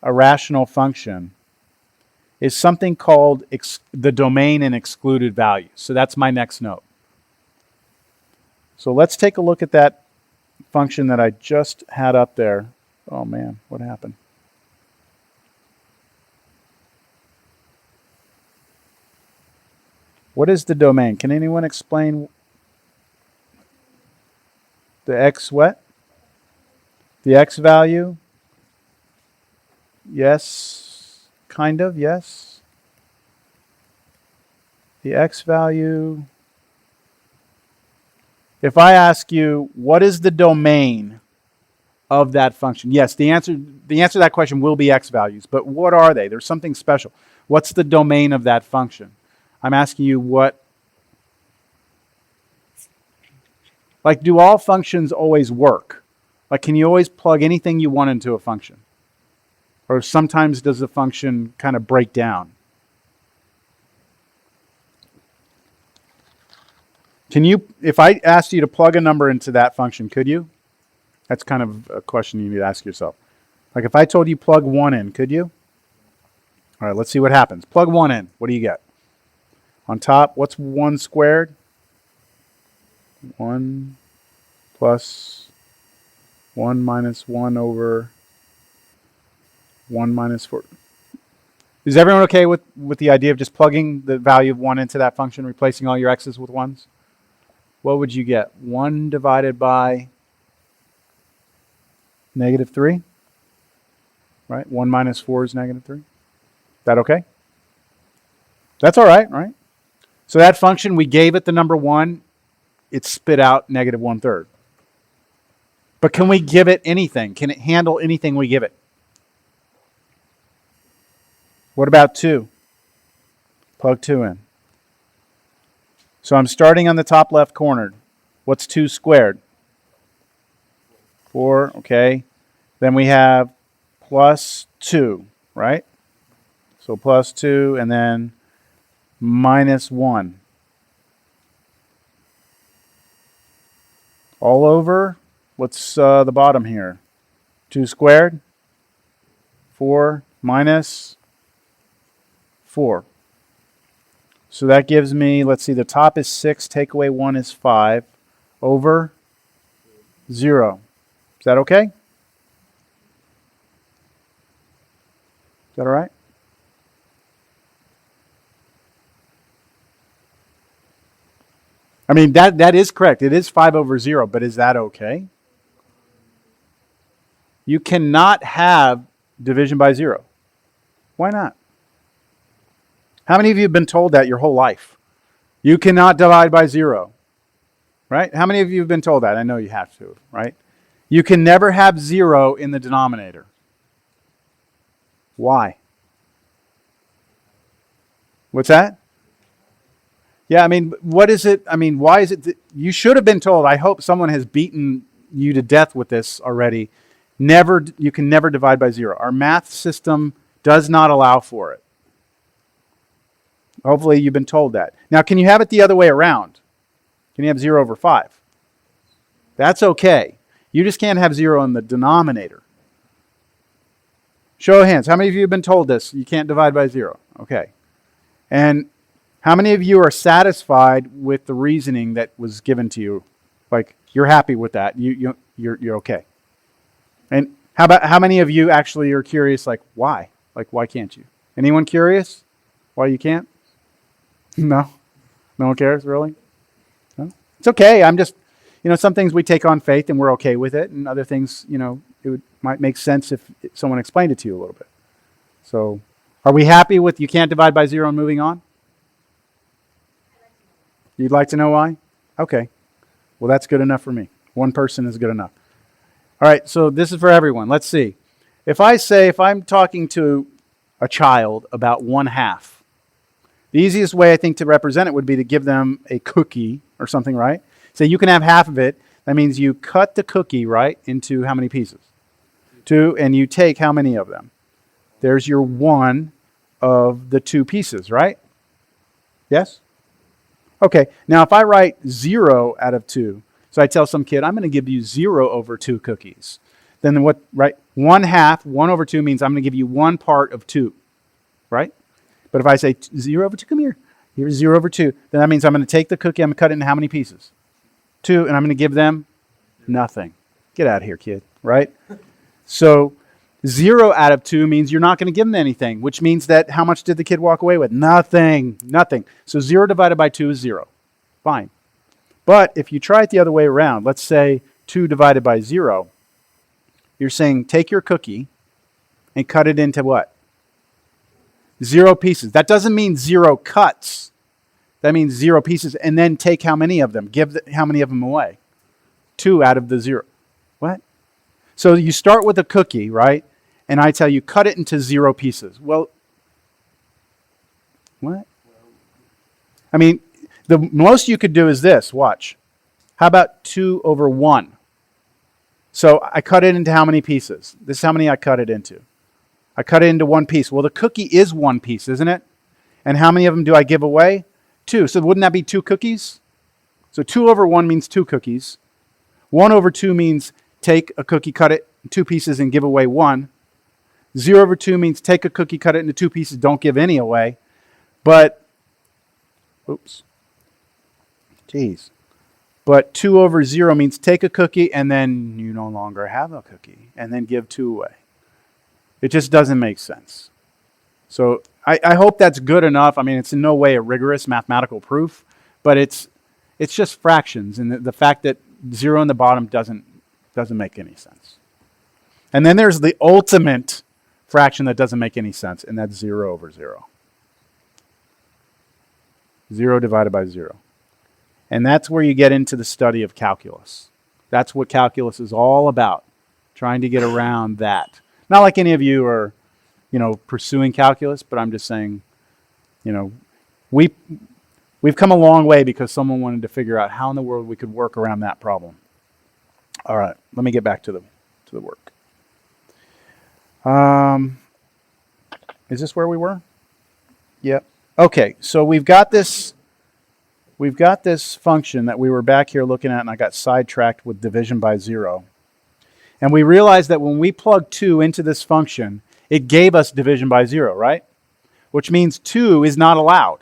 a rational function is something called the domain and excluded values. So that's my next note. So let's take a look at that function that I just had up there. Oh man, what happened? What is the domain? Can anyone explain the x what? The x value? Yes, kind of, yes. The x value. If I ask you, what is the domain of that function? Yes, the answer to that question will be x values, but what are they? There's something special. What's the domain of that function? I'm asking you what, like, do all functions always work? Like, can you always plug anything you want into a function? Or sometimes does the function kind of break down? Can you, if I asked you to plug a number into that function, could you? That's kind of a question you need to ask yourself. Like if I told you plug 1 in, could you? All right, let's see what happens. Plug 1 in. What do you get? On top, what's 1 squared? 1 plus 1 minus 1 over 1 minus 4. Is everyone okay with the idea of just plugging the value of 1 into that function, replacing all your x's with 1s? What would you get? 1 divided by negative 3? Right? 1 minus 4 is negative 3. Is that okay? That's all right, right? So that function, we gave it the number 1. It spit out negative 1/3. But can we give it anything? Can it handle anything we give it? What about 2? Plug 2 in. So I'm starting on the top left corner. What's 2 squared? 4, okay. Then we have plus 2, right? So plus 2 and then minus 1. All over, what's the bottom here? 2 squared? 4 minus 4. So that gives me, let's see, the top is 6, take away 1 is 5, over 0. Is that okay? Is that all right? I mean, that is correct. It is 5 over 0, but is that okay? You cannot have division by 0. Why not? How many of you have been told that your whole life? You cannot divide by 0. Right? How many of you have been told that? I know you have to, right? You can never have 0 in the denominator. Why? What's that? Yeah, I mean, what is it? I mean, why is it that you should have been told? I hope someone has beaten you to death with this already. You can never divide by zero. Our math system does not allow for it. Hopefully you've been told that. Now, can you have it the other way around? Can you have 0 over 5? That's okay. You just can't have 0 in the denominator. Show of hands. How many of you have been told this? You can't divide by 0. Okay. And how many of you are satisfied with the reasoning that was given to you? Like, you're happy with that. You're okay. And how many of you actually are curious, like, why? Like, why can't you? Anyone curious why you can't? No? No one cares, really? No? It's okay. I'm just, some things we take on faith and we're okay with it, and other things, might make sense if someone explained it to you a little bit. So, are we happy with you can't divide by 0 and moving on? You'd like to know why? Okay. Well, that's good enough for me. One person is good enough. All right, so this is for everyone. Let's see. If I'm talking to a child about 1/2, the easiest way I think to represent it would be to give them a cookie or something, right? Say you can have half of it. That means you cut the cookie, right, into how many pieces? 2, and you take how many of them? There's your 1 of the 2 pieces, right? Yes? Okay, now if I write 0 out of 2, so I tell some kid, I'm going to give you 0 over 2 cookies. Then what, right? 1/2, 1 over 2 means I'm going to give you 1 part of 2, right? But if I say 0 over 2, come here. Here's 0 over 2. Then that means I'm going to take the cookie, I'm going to cut it into how many pieces? 2, and I'm going to give them nothing. Get out of here, kid, right? So 0 out of 2 means you're not going to give them anything, which means that how much did the kid walk away with? Nothing. Nothing. So 0 divided by 2 is 0. Fine. But if you try it the other way around, let's say 2 divided by 0, you're saying take your cookie and cut it into what? 0 pieces. That doesn't mean 0 cuts. That means 0 pieces, and then take how many of them? How many of them away? 2 out of the 0. What? So you start with a cookie, right? And I tell you, cut it into 0 pieces. Well, what? I mean, the most you could do is this. Watch. How about 2 over 1? So I cut it into how many pieces? This is how many I cut it into. I cut it into 1 piece. Well, the cookie is 1 piece, isn't it? And how many of them do I give away? 2. So wouldn't that be 2 cookies? So 2 over 1 means 2 cookies. 1 over 2 means take a cookie, cut it in 2 pieces, and give away 1. 0 over 2 means take a cookie, cut it into 2 pieces, don't give any away. But, But 2 over 0 means take a cookie, and then you no longer have a cookie, and then give 2 away. It just doesn't make sense. So I hope that's good enough. I mean, it's in no way a rigorous mathematical proof, but it's just fractions, and the fact that 0 in the bottom doesn't make any sense. And then there's the ultimate fraction that doesn't make any sense, and that's 0 over 0. 0 divided by 0. And that's where you get into the study of calculus. That's what calculus is all about, trying to get around that. Not like any of you are, pursuing calculus, but I'm just saying, we've come a long way because someone wanted to figure out how in the world we could work around that problem. All right, let me get back to the work. Is this where we were? Yep. Okay, so we've got this function that we were back here looking at, and I got sidetracked with division by 0. And we realized that when we plugged 2 into this function, it gave us division by 0, right? Which means 2 is not allowed.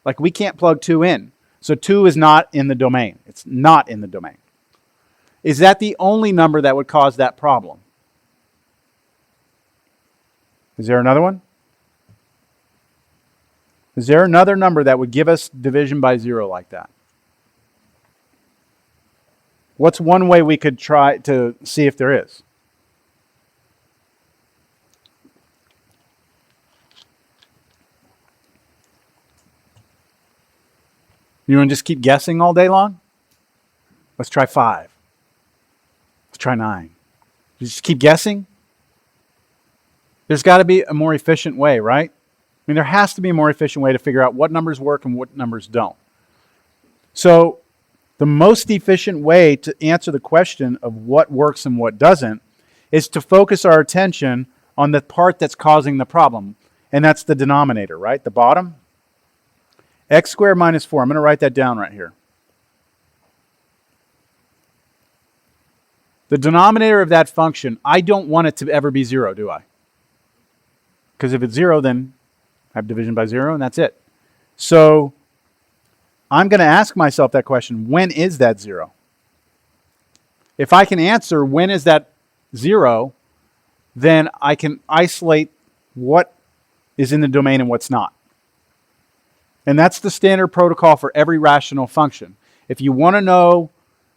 Like, we can't plug 2 in. So 2 is not in the domain. It's not in the domain. Is that the only number that would cause that problem? Is there another one? Is there another number that would give us division by 0 like that? What's one way we could try to see if there is? You want to just keep guessing all day long? Let's try 5. Let's try 9. You just keep guessing? There's got to be a more efficient way, right? I mean, there has to be a more efficient way to figure out what numbers work and what numbers don't. So the most efficient way to answer the question of what works and what doesn't is to focus our attention on the part that's causing the problem. And that's the denominator, right? The bottom. X squared minus 4. I'm going to write that down right here. The denominator of that function, I don't want it to ever be 0, do I? Because if it's 0, then I have division by 0, and that's it. So I'm going to ask myself that question, when is that 0? If I can answer when is that 0, then I can isolate what is in the domain and what's not. And that's the standard protocol for every rational function. If you want to know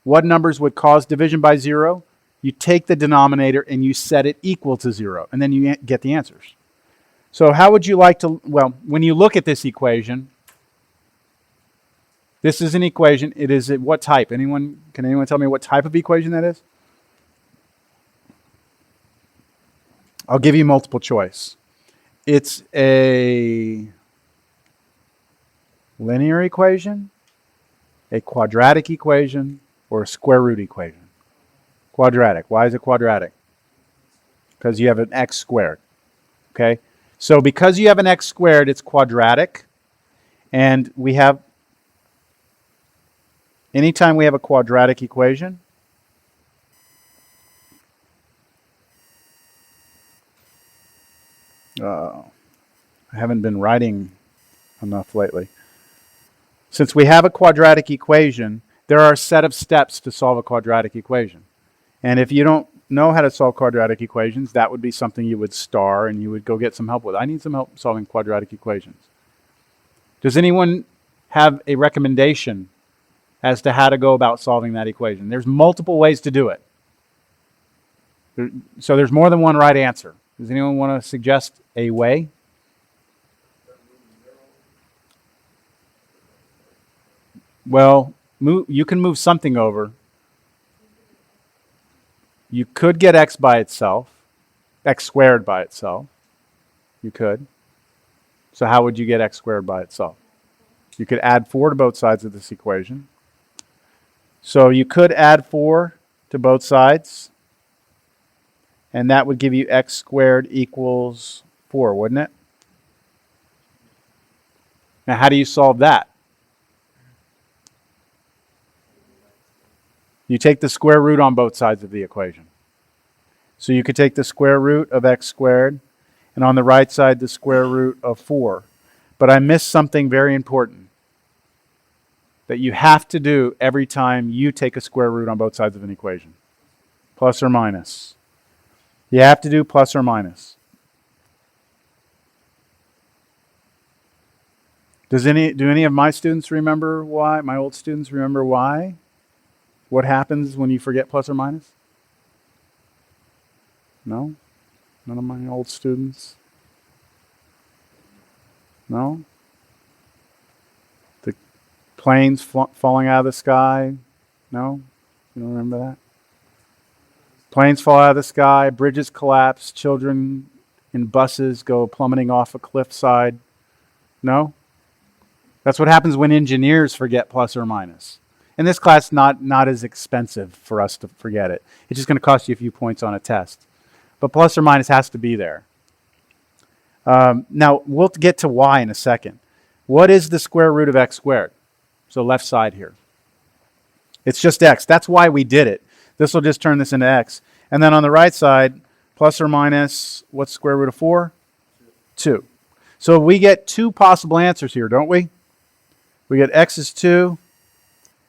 what numbers would cause division by 0, you take the denominator and you set it equal to 0, and then you get the answers. So how would you like to, well, when you look at this equation, this is an equation. It is what type? Can anyone tell me what type of equation that is? I'll give you multiple choice. It's a linear equation, a quadratic equation, or a square root equation. Quadratic. Why is it quadratic? Because you have an x squared. Okay? So because you have an x squared, it's quadratic. And we have, anytime we have a quadratic equation, I haven't been writing enough lately. Since we have a quadratic equation, there are a set of steps to solve a quadratic equation. And if you don't know how to solve quadratic equations, that would be something you would star and you would go get some help with. I need some help solving quadratic equations. Does anyone have a recommendation as to how to go about solving that equation? There's multiple ways to do it. So there's more than one right answer. Does anyone want to suggest a way? Well, you can move something over. You could get x by itself, x squared by itself. You could. So how would you get x squared by itself? You could add 4 to both sides of this equation. So you could add 4 to both sides, and that would give you x squared equals 4, wouldn't it? Now, how do you solve that? You take the square root on both sides of the equation. So you could take the square root of x squared, and on the right side, the square root of 4. But I missed something very important that you have to do every time you take a square root on both sides of an equation. Plus or minus. You have to do plus or minus. Do any of my students remember why? My old students remember why? What happens when you forget plus or minus? No? None of my old students? No? The planes falling out of the sky? No? You don't remember that? Planes fall out of the sky, bridges collapse, children in buses go plummeting off a cliffside. No? That's what happens when engineers forget plus or minus. In this class, not as expensive for us to forget it. It's just going to cost you a few points on a test. But plus or minus has to be there. Now, we'll get to y in a second. What is the square root of x squared? So left side here. It's just x. That's why we did it. This will just turn this into x. And then on the right side, plus or minus, what's the square root of 4? 2. So we get 2 possible answers here, don't we? We get x is 2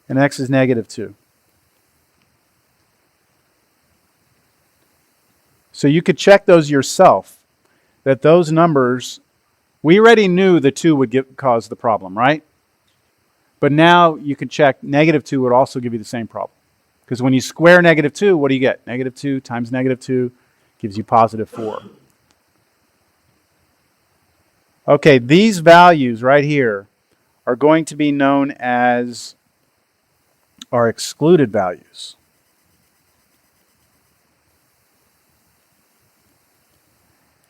and x is negative 2. So you could check those yourself, that those numbers, we already knew the 2 would cause the problem, right? But now you could check negative 2 would also give you the same problem. Because when you square negative 2, what do you get? Negative 2 times negative 2 gives you positive 4. Okay, these values right here are going to be known as our excluded values.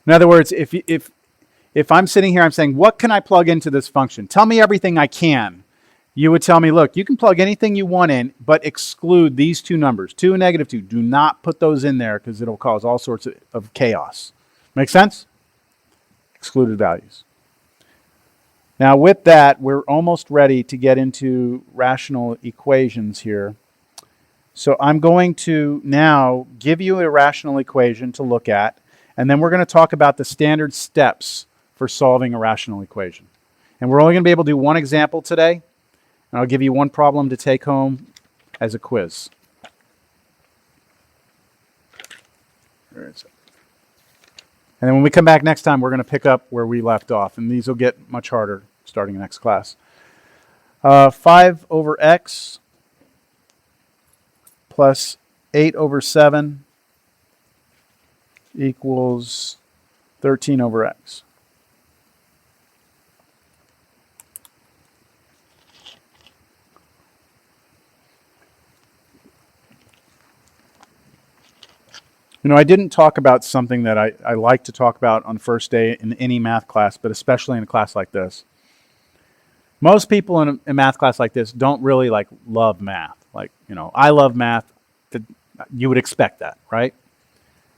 In other words, if I'm sitting here, I'm saying, what can I plug into this function? Tell me everything I can you would tell me, look, you can plug anything you want in, but exclude these two numbers, 2 and negative 2. Do not put those in there because it'll cause all sorts of chaos. Make sense? Excluded values. Now with that, we're almost ready to get into rational equations here. So I'm going to now give you a rational equation to look at, and then we're going to talk about the standard steps for solving a rational equation. And we're only going to be able to do one example today, and I'll give you one problem to take home as a quiz. Where is it? And then when we come back next time, we're going to pick up where we left off, and these will get much harder starting next class. 5 over x plus 8 over 7 equals 13 over x. You know, I didn't talk about something that I like to talk about on the first day in any math class, but especially in a class like this. Most people in a math class like this don't really love math. I love math. You would expect that, right?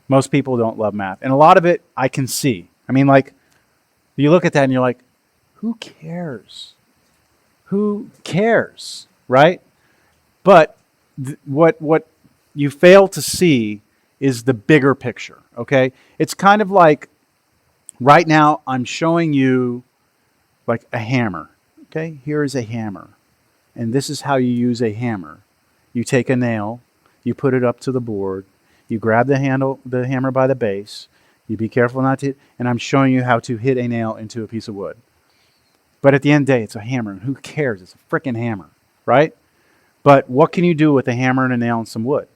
Most people don't love math. And a lot of it I can see. I mean, you look at that and you're like, who cares? Who cares, right? But what you fail to see is the bigger picture, okay? It's kind of like, right now I'm showing you a hammer, okay? Here is a hammer, and this is how you use a hammer. You take a nail, you put it up to the board, you grab the hammer by the base, you be careful not to hit, and I'm showing you how to hit a nail into a piece of wood. But at the end of the day, it's a hammer, and who cares? It's a freaking hammer, right? But what can you do with a hammer and a nail and some wood?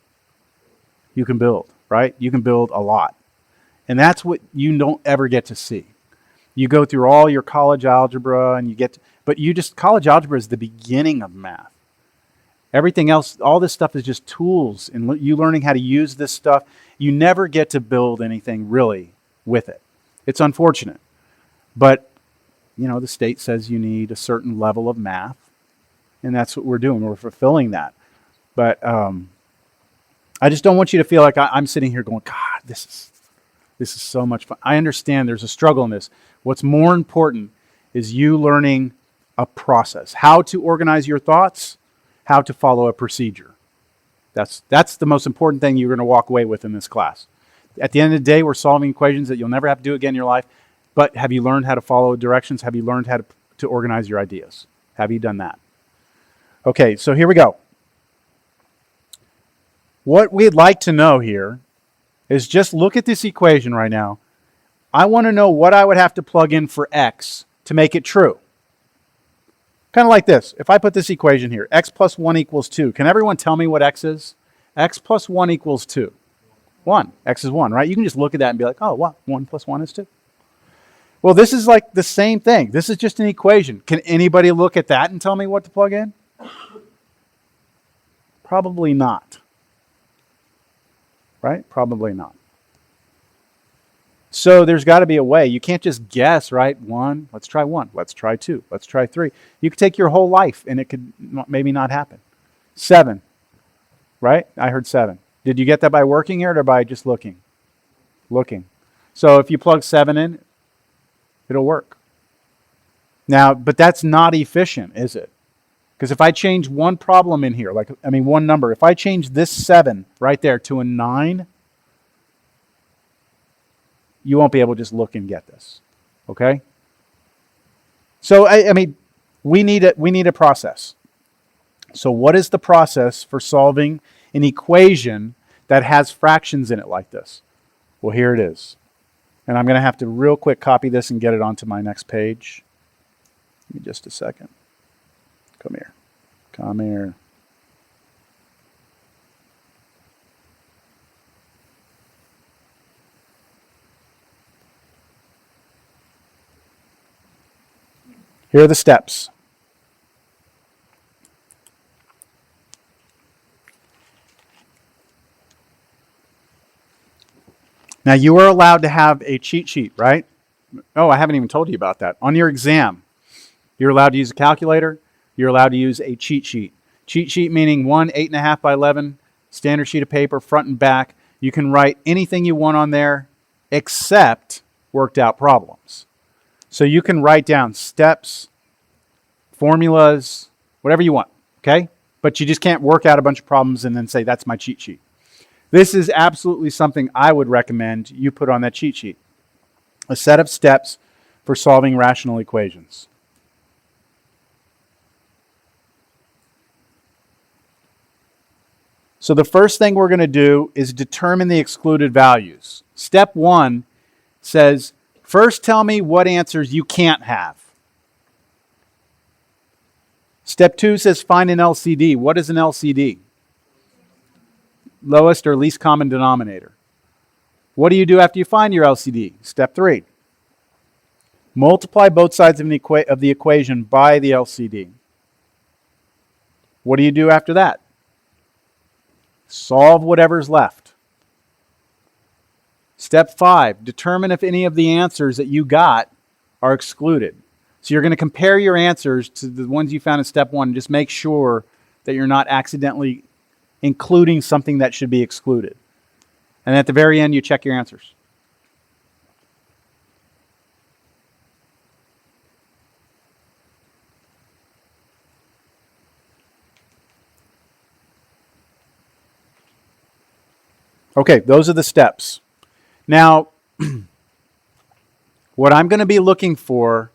You can build, right? You can build a lot. And that's what you don't ever get to see. You go through all your college algebra and college algebra is the beginning of math. Everything else, all this stuff is just tools, and you learning how to use this stuff. You never get to build anything really with it. It's unfortunate. But, the state says you need a certain level of math, and that's what we're doing. We're fulfilling that. But I just don't want you to feel like I'm sitting here going, God, this is so much fun. I understand there's a struggle in this. What's more important is you learning a process, how to organize your thoughts, how to follow a procedure. That's the most important thing you're going to walk away with in this class. At the end of the day, we're solving equations that you'll never have to do again in your life, but have you learned how to follow directions? Have you learned how to organize your ideas? Have you done that? Okay, so here we go. What we'd like to know here is just look at this equation right now. I want to know what I would have to plug in for x to make it true. Kind of like this. If I put this equation here, x plus 1 equals 2. Can everyone tell me what x is? X plus 1 equals 2. 1. X is 1, right? You can just look at that and be like, oh, what? 1 plus 1 is 2. Well, this is like the same thing. This is just an equation. Can anybody look at that and tell me what to plug in? Probably not. Right? Probably not. So there's got to be a way. You can't just guess, right? 1, let's try 1. Let's try 2. Let's try 3. You could take your whole life and it could maybe not happen. 7, right? I heard 7. Did you get that by working here or by just looking? Looking. So if you plug 7 in, it'll work. Now, but that's not efficient, is it? Because if I change one problem in here, one number, if I change this 7 right there to a 9, you won't be able to just look and get this. Okay? So, we need a process. So what is the process for solving an equation that has fractions in it like this? Well, here it is. And I'm going to have to real quick copy this and get it onto my next page. Give me just a second. Come here. Come here. Here are the steps. Now you are allowed to have a cheat sheet, right? Oh, I haven't even told you about that. On your exam, you're allowed to use a calculator. you're allowed to use a cheat sheet. Cheat sheet meaning 8.5 by 11, standard sheet of paper, front and back. You can write anything you want on there except worked out problems. So you can write down steps, formulas, whatever you want, okay? But you just can't work out a bunch of problems and then say, that's my cheat sheet. This is absolutely something I would recommend you put on that cheat sheet. A set of steps for solving rational equations. So the first thing we're going to do is determine the excluded values. Step 1 says, first tell me what answers you can't have. Step 2 says find an LCD. What is an LCD? Lowest or least common denominator. What do you do after you find your LCD? Step 3. Multiply both sides of the equation by the LCD. What do you do after that? Solve whatever's left. Step 5. Determine if any of the answers that you got are excluded. So you're going to compare your answers to the ones you found in step 1 and just make sure that you're not accidentally including something that should be excluded. And at the very end, you check your answers. Okay, those are the steps. Now, what I'm going to be looking for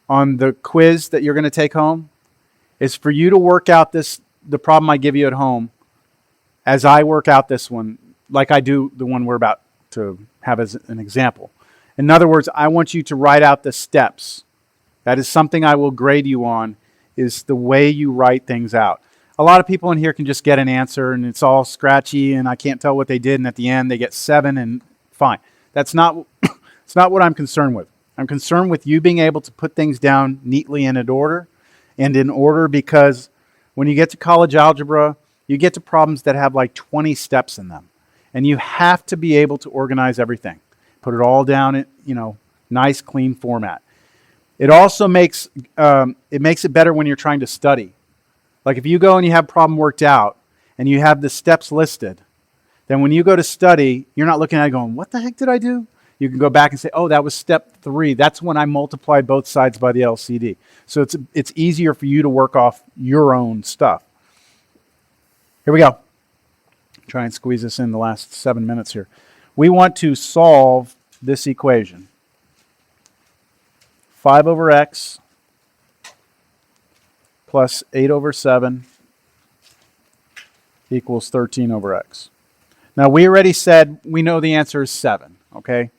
on the quiz that you're going to take home is for you to work out the problem I give you at home as I work out this one, like I do the one we're about to have as an example. In other words, I want you to write out the steps. That is something I will grade you on, is the way you write things out. A lot of people in here can just get an answer and it's all scratchy and I can't tell what they did, and at the end they get 7 and fine. That's not, it's not what I'm concerned with. I'm concerned with you being able to put things down neatly and in order, because when you get to college algebra, you get to problems that have like 20 steps in them. And you have to be able to organize everything. Put it all down in, nice, clean format. It also makes it better when you're trying to study. Like if you go and you have a problem worked out and you have the steps listed, then when you go to study, you're not looking at it going, what the heck did I do? You can go back and say, oh, that was step 3. That's when I multiplied both sides by the LCD. So it's easier for you to work off your own stuff. Here we go. Try and squeeze this in the last 7 minutes here. We want to solve this equation. 5 over x plus 8 over 7 equals 13 over x. Now, we already said we know the answer is 7, okay?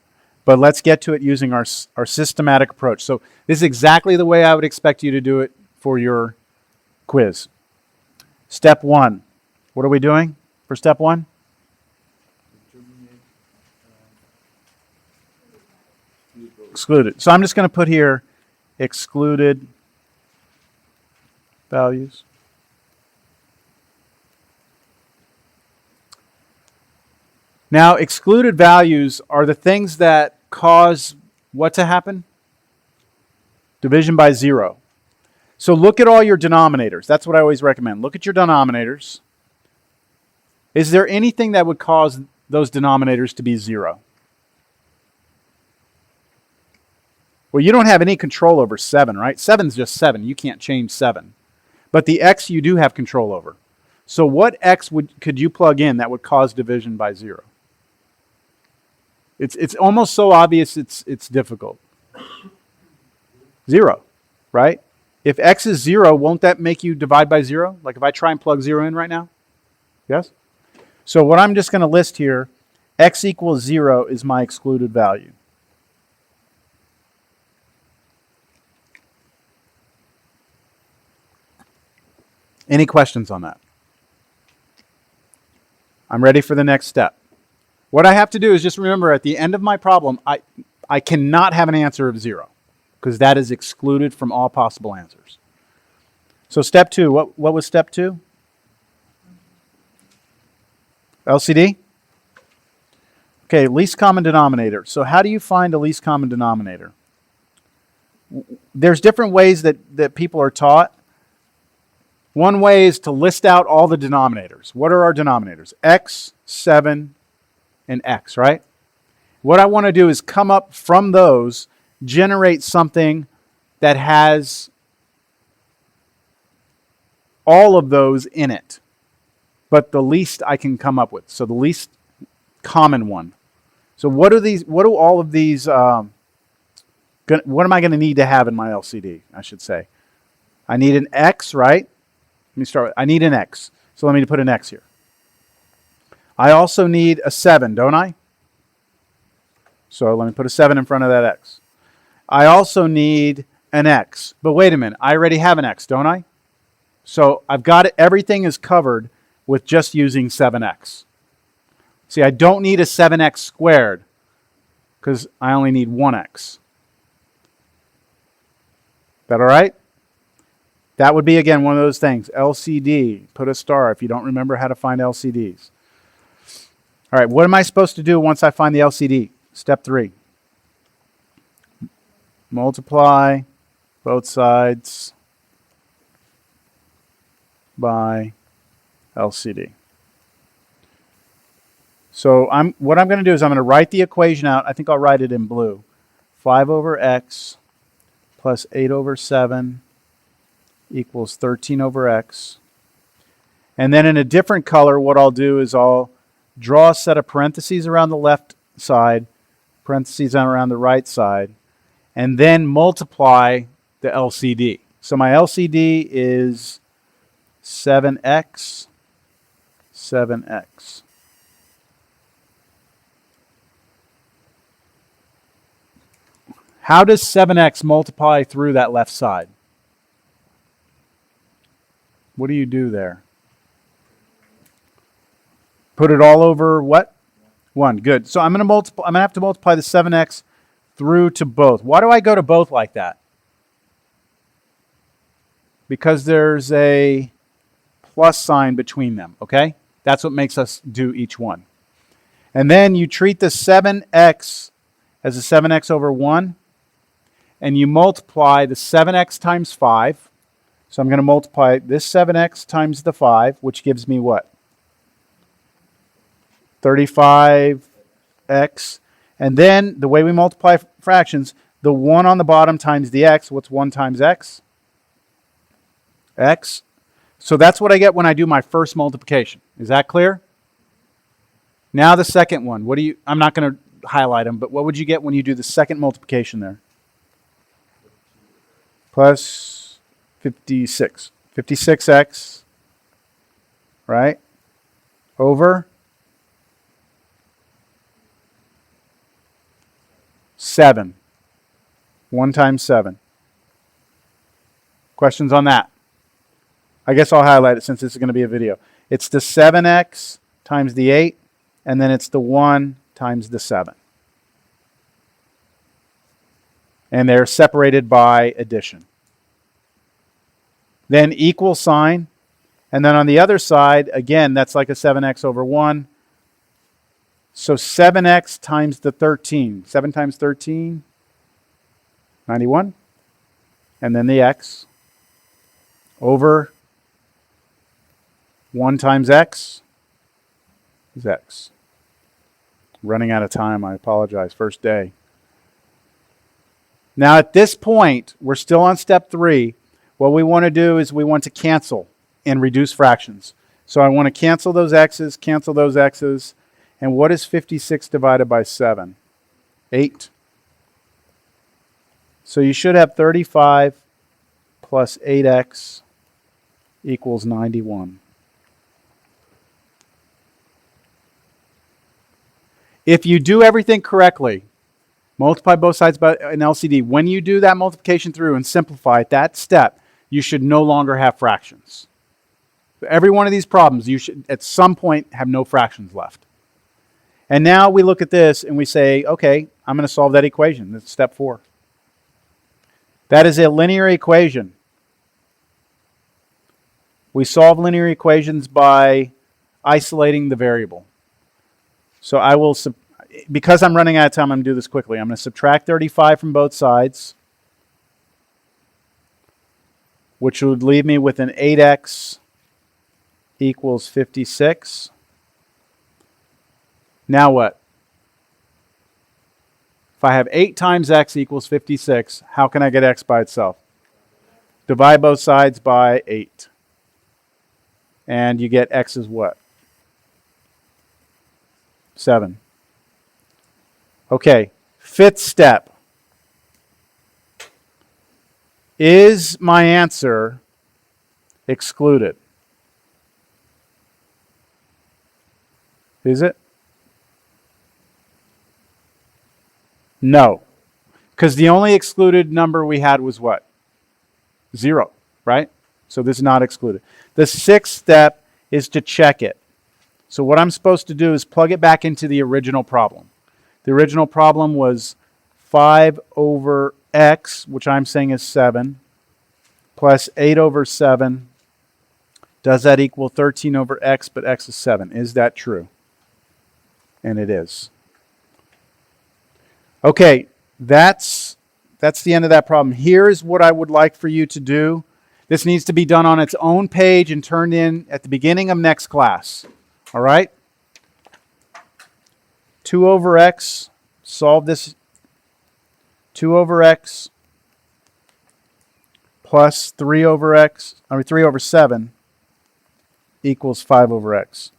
But let's get to it using our systematic approach. So this is exactly the way I would expect you to do it for your quiz. Step 1. What are we doing for step 1? Excluded. So I'm just going to put here excluded values. Now, excluded values are the things that cause what to happen? Division by 0. So look at all your denominators. That's what I always recommend. Look at your denominators. Is there anything that would cause those denominators to be 0? Well, you don't have any control over 7, right? 7 is just 7. You can't change 7. But the x you do have control over. So what x could you plug in that would cause division by 0? It's almost so obvious it's difficult. 0, right? If x is 0, won't that make you divide by 0? Like if I try and plug 0 in right now? Yes? So what I'm just going to list here, x equals 0 is my excluded value. Any questions on that? I'm ready for the next step. What I have to do is just remember at the end of my problem, I cannot have an answer of 0 because that is excluded from all possible answers. So step 2, what was step 2? LCD? Okay, least common denominator. So how do you find a least common denominator? There's different ways that people are taught. One way is to list out all the denominators. What are our denominators? X, 7, and X, right? What I want to do is come up from those, generate something that has all of those in it, but the least I can come up with. So the least common one. So what do all of these, what am I going to need to have in my LCD, I should say? I need an X, right? Let me start with, I need an X. So let me put an X here. I also need a 7, don't I? So let me put a 7 in front of that X. I also need an X. But wait a minute, I already have an X, don't I? So I've got it, everything is covered with just using 7x. See, I don't need a 7x squared because I only need 1x. That all right? That would be, again, one of those things. LCD, put a star if you don't remember how to find LCDs. All right, what am I supposed to do once I find the LCD? Step 3. Multiply both sides by LCD. So what I'm going to do is I'm going to write the equation out. I think I'll write it in blue. 5 over x plus 8 over 7 equals 13 over x. And then in a different color, what I'll do is I'll draw a set of parentheses around the left side, parentheses around the right side, and then multiply the LCD. So my LCD is 7x, 7x. How does 7x multiply through that left side? What do you do there? Put it all over what? 1. Good. So I'm going to have to multiply the 7x through to both. Why do I go to both like that? Because there's a plus sign between them, okay? That's what makes us do each one. And then you treat the 7x as a 7x over 1, and you multiply the 7x times 5. So I'm going to multiply this 7x times the 5, which gives me what? 35x. And then the way we multiply fractions, the 1 on the bottom times the x. What's 1 times x? X. So that's what I get when I do my first multiplication. Is that clear? Now the second one. I'm not going to highlight them, but what would you get when you do the second multiplication there? Plus 56. 56x, right? Over 7. 1 times 7. Questions on that? I guess I'll highlight it since this is going to be a video. It's the 7x times the 8, and then it's the 1 times the 7. And they're separated by addition. Then equal sign, and then on the other side, again, that's like a 7x over 1. So 7x times the 13. 7 times 13, 91. And then the x over 1 times x is x. Running out of time, I apologize. First day. Now at this point, we're still on step 3. What we want to do is we want to cancel and reduce fractions. So I want to cancel those x's, and what is 56 divided by 7? 8. So you should have 35 plus 8x equals 91. If you do everything correctly, multiply both sides by an LCD, when you do that multiplication through and simplify it, that step, you should no longer have fractions. Every one of these problems, you should at some point have no fractions left. And now we look at this and we say, okay, I'm going to solve that equation. That's step 4. That is a linear equation. We solve linear equations by isolating the variable. So I will, because I'm running out of time, I'm going to do this quickly. I'm going to subtract 35 from both sides. which would leave me with an 8x equals 56. Now what? If I have 8 times x equals 56, how can I get x by itself? Divide both sides by 8. And you get x is what? 7. Okay, fifth step. Is my answer excluded? Is it? No. Because the only excluded number we had was what? 0, right? So this is not excluded. The sixth step is to check it. So what I'm supposed to do is plug it back into the original problem. The original problem was 5 over x, which I'm saying is 7, plus 8 over 7. Does that equal 13 over x, but x is 7? Is that true? And it is. Okay, that's the end of that problem. Here's what I would like for you to do. This needs to be done on its own page and turned in at the beginning of next class. All right? 2 over x, solve this. 2 over x plus 3 over 7 equals 5 over x.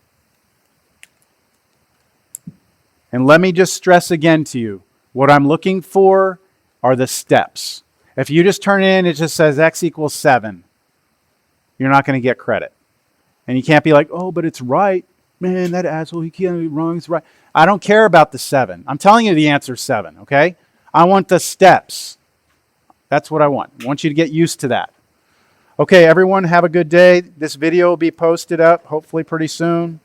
And let me just stress again to you, what I'm looking for are the steps. If you just turn in, it just says x equals 7. You're not going to get credit. And you can't be like, oh, but it's right. Man, that asshole, he can't be wrong, it's right. I don't care about the 7. I'm telling you the answer is 7, okay? I want the steps. That's what I want. I want you to get used to that. Okay, everyone, have a good day. This video will be posted up hopefully pretty soon.